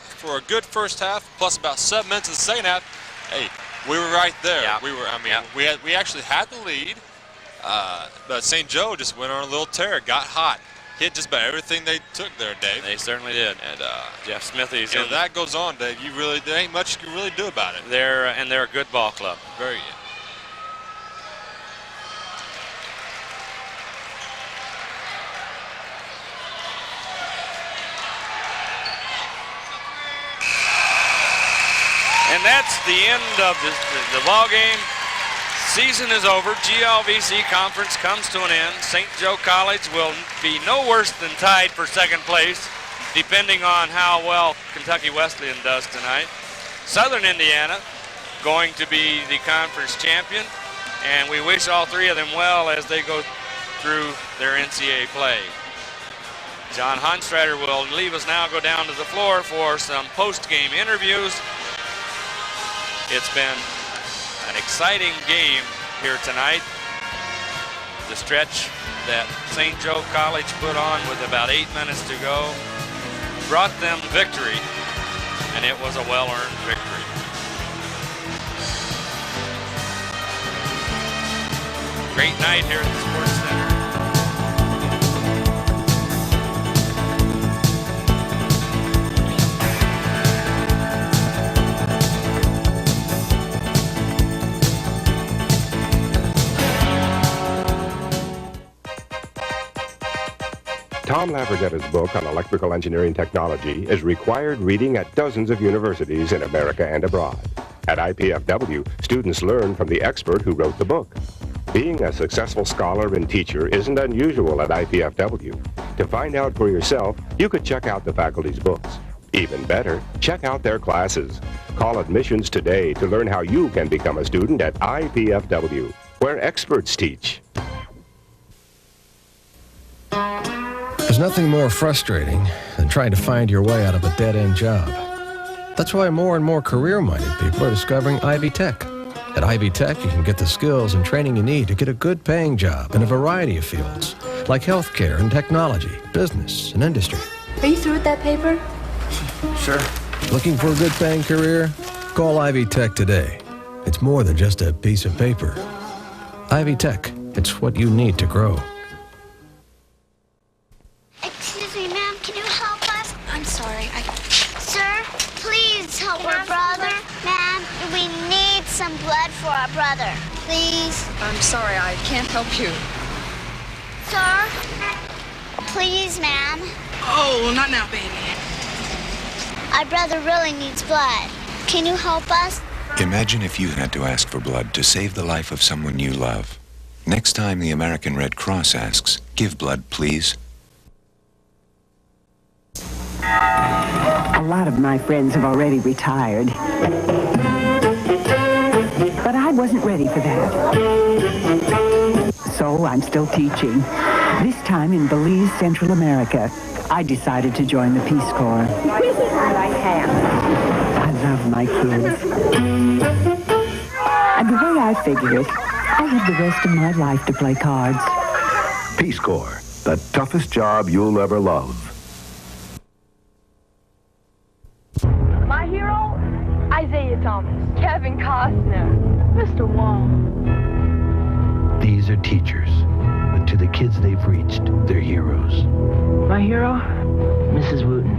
good first half, plus about 7 minutes of the second half, hey, we were right there. Yeah. We were. I mean, we actually had the lead, but St. Joe just went on a little tear, got hot, hit just about everything they took there, Dave. They certainly did. And Jeff Smithy's in. If that goes on, Dave, there ain't much you can really do about it. They're a good ball club. Very. And that's the end of the ball game. Season is over. GLVC conference comes to an end. St. Joe College will be no worse than tied for second place, depending on how well Kentucky Wesleyan does tonight. Southern Indiana going to be the conference champion, and we wish all 3 of them well as they go through their NCAA play. John Honstrader will leave us now, go down to the floor for some post-game interviews. It's been an exciting game here tonight. The stretch that St. Joe College put on with about 8 minutes to go brought them victory, and it was a well-earned victory. Great night here at the Sports Center. Tom Laverdetta's book on electrical engineering technology is required reading at dozens of universities in America and abroad. At IPFW, students learn from the expert who wrote the book. Being a successful scholar and teacher isn't unusual at IPFW. To find out for yourself, you could check out the faculty's books. Even better, check out their classes. Call admissions today to learn how you can become a student at IPFW, where experts teach. There's nothing more frustrating than trying to find your way out of a dead-end job. That's why more and more career-minded people are discovering Ivy Tech. At Ivy Tech, you can get the skills and training you need to get a good-paying job in a variety of fields, like healthcare and technology, business, and industry. Are you through with that paper? Sure. Looking for a good-paying career? Call Ivy Tech today. It's more than just a piece of paper. Ivy Tech, it's what you need to grow. Excuse me, ma'am, can you help us? I'm sorry, Sir, please help our brother. Ma'am, we need some blood for our brother. Please. I'm sorry, I can't help you. Sir? Please, ma'am. Oh, not now, baby. Our brother really needs blood. Can you help us? Imagine if you had to ask for blood to save the life of someone you love. Next time the American Red Cross asks, give blood, please. A lot of my friends have already retired. But I wasn't ready for that. So I'm still teaching. This time in Belize, Central America. I decided to join the Peace Corps. I love my kids. And the way I figure it, I have the rest of my life to play cards. Peace Corps, the toughest job you'll ever love. My hero? Isaiah Thomas, Kevin Costner, Mr. Wong. These are teachers, but to the kids they've reached, they're heroes. My hero? Mrs. Wooten.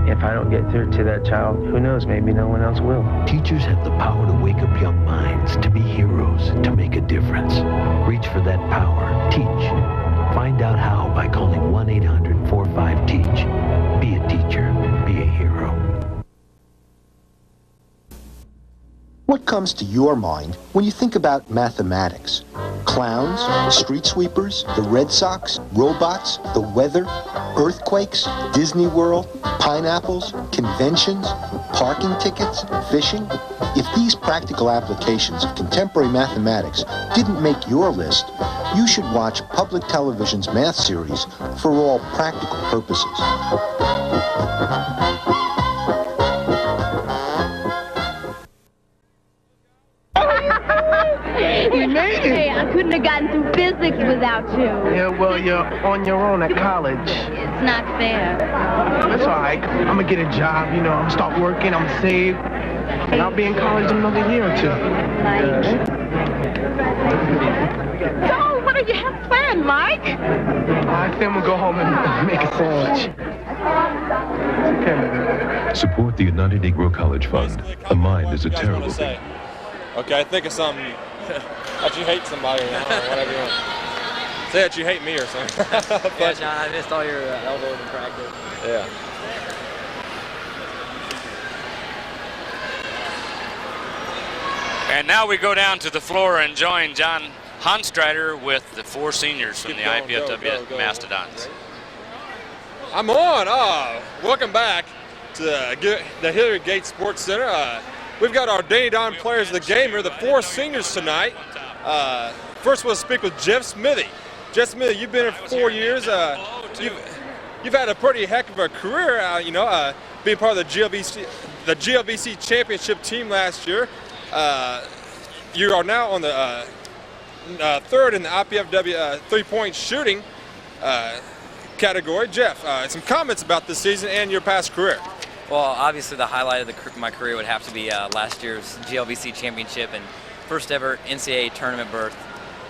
If I don't get through to that child, who knows, maybe no one else will. Teachers have the power to wake up young minds, to be heroes, to make a difference. Reach for that power. Teach. Find out how by calling 1-800-45-TEACH. Be a teacher. Be a hero. What comes to your mind when you think about mathematics? Clowns, street sweepers, the Red Sox, robots, the weather, earthquakes, Disney World, pineapples, conventions, parking tickets, fishing? If these practical applications of contemporary mathematics didn't make your list, you should watch public television's math series For All Practical Purposes. You made it. Hey, I couldn't have gotten through physics without you. Yeah, well, you're on your own at college. It's not fair. That's all right. I'm going to get a job, you know. I'm going to start working. I'm going to save. And I'll be in college in another year or two. So, what do you have planned, Mike? I think I'm going to go home and make a sandwich. Okay. Support the United Negro College Fund. A mind is a terrible thing. Okay, think of something that you hate somebody or whatever you want. Say that you hate me or something. Yeah, John, I missed all your elbows in practice. Yeah. And now we go down to the floor and join John Honstrider with the 4 seniors from the IPFW Mastodons. I'm on. Welcome back to the Hillary Gates Sports Center. We've got our Danny Don players of the game here, the 4 seniors tonight. First we'll speak with Jeff Smithy. Jeff Smithy, you've been here for 4 years. You've had a pretty heck of a career, being part of the GLVC championship team last year. You are now on the 3rd in the IPFW three-point shooting category. Jeff, some comments about this season and your past career. Well, obviously the highlight of my career would have to be last year's GLVC championship and first ever NCAA tournament berth.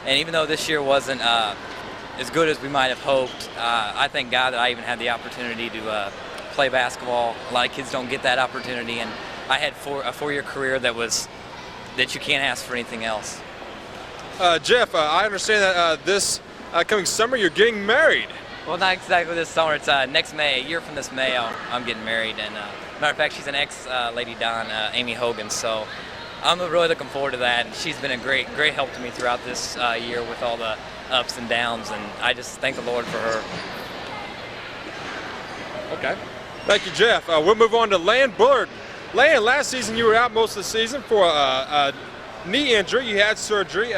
And even though this year wasn't as good as we might have hoped, I thank God that I even had the opportunity to play basketball. A lot of kids don't get that opportunity, and I had a four-year career that you can't ask for anything else. Jeff, I understand that this coming summer you're getting married. Well, not exactly this summer. It's next May. A year from this May, I'm getting married. And matter of fact, she's an ex-Lady Don, Amy Hogan. So I'm really looking forward to that. And she's been a great help to me throughout this year with all the ups and downs. And I just thank the Lord for her. Okay. Thank you, Jeff. We'll move on to Lan Bullard. Lan, last season you were out most of the season for a knee injury. You had surgery.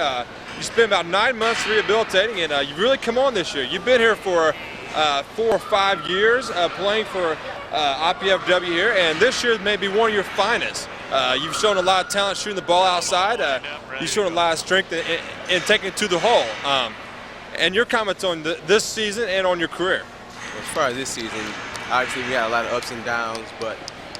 You spent about 9 months rehabilitating, and you really come on this year. You've been here for 4 or 5 years playing for IPFW here, and this year may be one of your finest. You've shown a lot of talent shooting the ball outside. You've shown a lot of strength in taking it to the hole. And your comments on this season and on your career? As far as this season, obviously we had a lot of ups and downs, but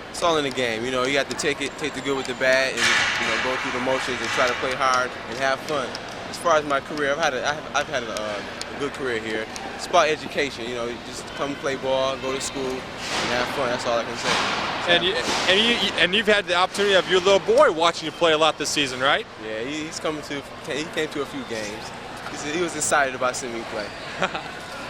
it's all in the game. You know, you have to take the good with the bad, and just, go through the motions and try to play hard and have fun. As far as my career, I've had a good career here. It's about education. You just come play ball, go to school, and have fun. That's all I can say. And you've had the opportunity of your little boy watching you play a lot this season, right? Yeah, he came to a few games. He was excited about seeing me play.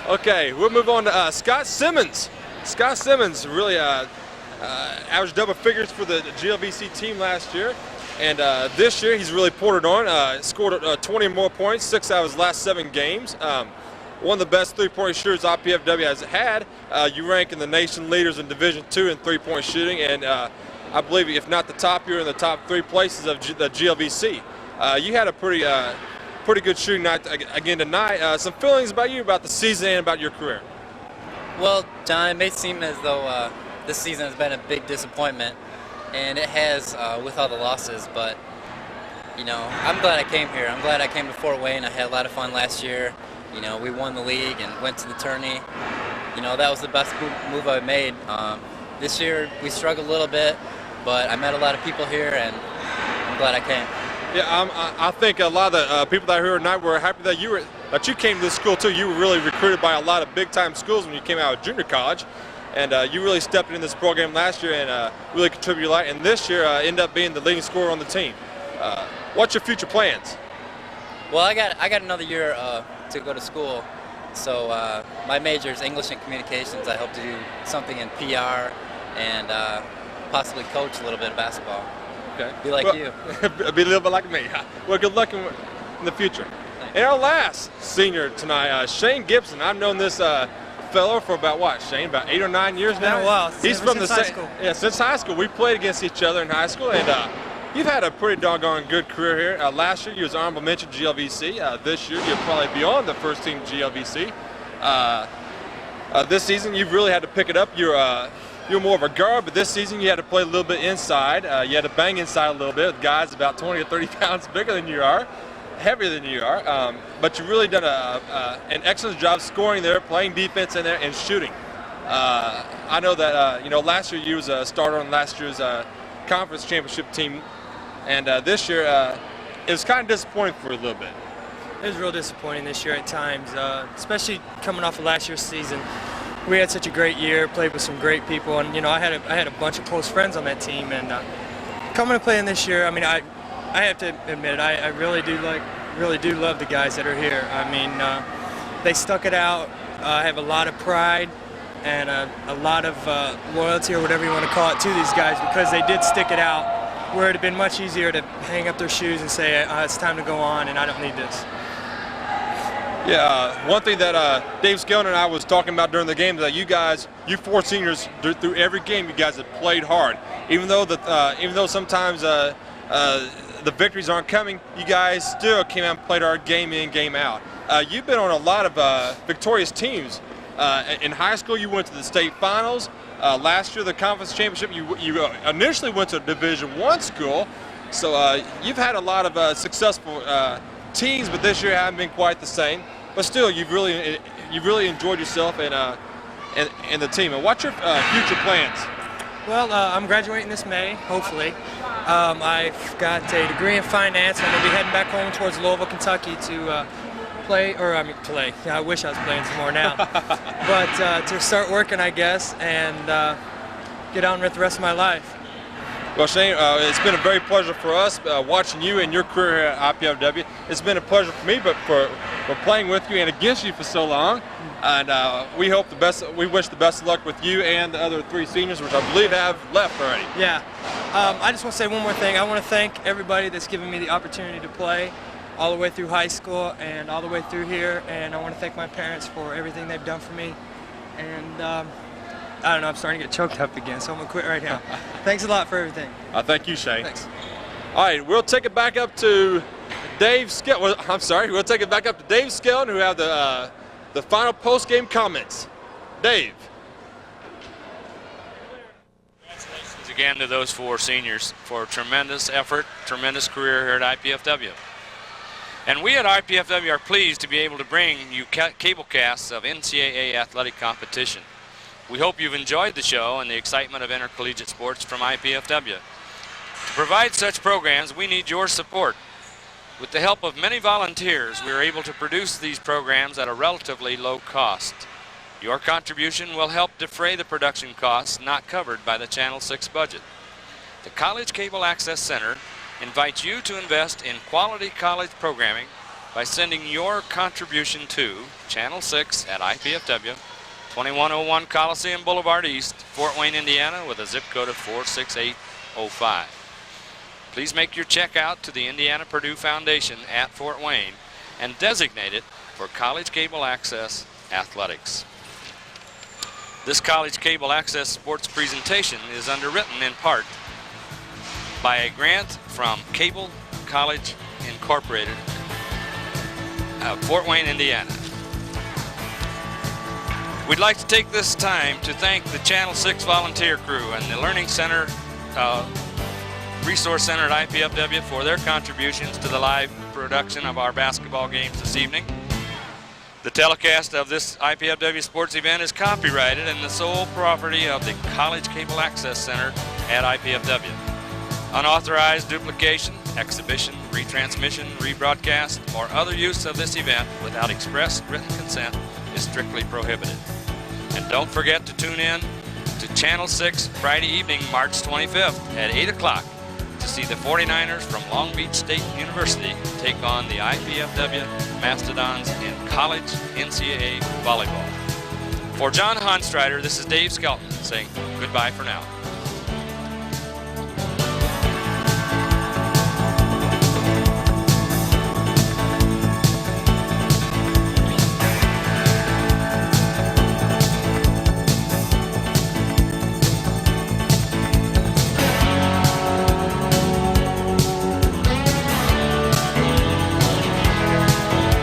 Okay, we'll move on to Scott Simmons. Scott Simmons really averaged double figures for the GLVC team last year. And this year, he's really poured it on. Scored 20 more points, 6 out of his last 7 games. One of the best three-point shooters IPFW has had. You rank in the nation leaders in Division II in three-point shooting, and I believe if not the top, you're in the top 3 places of the GLVC. You had a pretty good shooting night again tonight. Some feelings about you about the season and about your career? Well, John, it may seem as though this season has been a big disappointment. And it has with all the losses, but I'm glad I came here. I'm glad I came to Fort Wayne. I had a lot of fun last year. We won the league and went to the tourney. That was the best move I made. This year we struggled a little bit, but I met a lot of people here, and I'm glad I came. Yeah, I think a lot of the people that are here tonight were happy that you came to this school too. You were really recruited by a lot of big-time schools when you came out of junior college. And you really stepped into this program last year and really contributed a lot. And this year, ended up being the leading scorer on the team. What's your future plans? Well, I got another year to go to school. So my major is English and Communications. I hope to do something in PR and possibly coach a little bit of basketball. Okay. Be like you. Be a little bit like me. Well, good luck in the future. Thanks. And our last senior tonight, Shane Gibson. I've known this fellow for about what, Shane? About 8 or 9 years now. Been a while. He's from since high school. Yeah, since high school. We played against each other in high school, and you've had a pretty doggone good career here. Last year you was honorable mention GLVC. This year you're probably beyond the first team GLVC. This season you've really had to pick it up. You're more of a guard, but this season you had to play a little bit inside. You had to bang inside a little bit with guys about 20 or 30 pounds bigger than you are. Heavier than you are, but you've really done an excellent job scoring there, playing defense in there, and shooting. I know that last year you was a starter on last year's conference championship team, and this year it was kind of disappointing for a little bit. It was real disappointing this year at times, especially coming off of last year's season. We had such a great year, played with some great people, and I had a bunch of close friends on that team, and coming to play in this year, I mean, I have to admit, I really do love the guys that are here. I mean, they stuck it out. I have a lot of pride and a lot of loyalty, or whatever you want to call it, to these guys because they did stick it out, where it had been much easier to hang up their shoes and say, it's time to go on and I don't need this. Yeah, one thing that Dave Skellner and I was talking about during the game is that you 4 seniors, through every game, you guys have played hard. Even though sometimes the victories aren't coming, you guys still came out and played our game in, game out. You've been on a lot of victorious teams. In high school, you went to the state finals. Last year, the conference championship, you initially went to a Division I school. So you've had a lot of successful teams, but this year haven't been quite the same. But still, you've really enjoyed yourself and the team. And what's your future plans? Well, I'm graduating this May, hopefully. I've got a degree in finance. I'm going to be heading back home towards Louisville, Kentucky to play. Yeah, I wish I was playing some more now. But to start working, I guess, and get on with the rest of my life. Well, Shane, it's been a very pleasure for us watching you and your career here at IPFW. It's been a pleasure for me, but for playing with you and against you for so long. And we hope the best. We wish the best of luck with you and the other 3 seniors, which I believe have left already. Yeah. I just want to say one more thing. I want to thank everybody that's given me the opportunity to play all the way through high school and all the way through here. And I want to thank my parents for everything they've done for me. And I don't know, I'm starting to get choked up again, so I'm going to quit right now. Thanks a lot for everything. Thank you, Shane. Thanks. All right, we'll take it back up to Dave Skelton. Well, I'm sorry, we'll take it back up to Dave Skelton, who have the final post-game comments. Dave. Congratulations again to those 4 seniors for tremendous effort, tremendous career here at IPFW. And we at IPFW are pleased to be able to bring you cable casts of NCAA athletic competition. We hope you've enjoyed the show and the excitement of intercollegiate sports from IPFW. To provide such programs, we need your support. With the help of many volunteers, we are able to produce these programs at a relatively low cost. Your contribution will help defray the production costs not covered by the Channel 6 budget. The College Cable Access Center invites you to invest in quality college programming by sending your contribution to Channel 6 at IPFW, 2101 Coliseum Boulevard East, Fort Wayne, Indiana, with a zip code of 46805. Please make your check out to the Indiana-Purdue Foundation at Fort Wayne and designate it for College Cable Access Athletics. This College Cable Access sports presentation is underwritten in part by a grant from Cable College Incorporated of Fort Wayne, Indiana. We'd like to take this time to thank the Channel 6 volunteer crew and the Learning Center, Resource Center at IPFW for their contributions to the live production of our basketball games this evening. The telecast of this IPFW sports event is copyrighted and the sole property of the College Cable Access Center at IPFW. Unauthorized duplication, exhibition, retransmission, rebroadcast, or other use of this event without express written consent is strictly prohibited. And don't forget to tune in to Channel 6 Friday evening, March 25th at 8 o'clock to see the 49ers from Long Beach State University take on the IPFW Mastodons in college NCAA volleyball. For John Honstrider, this is Dave Skelton saying goodbye for now.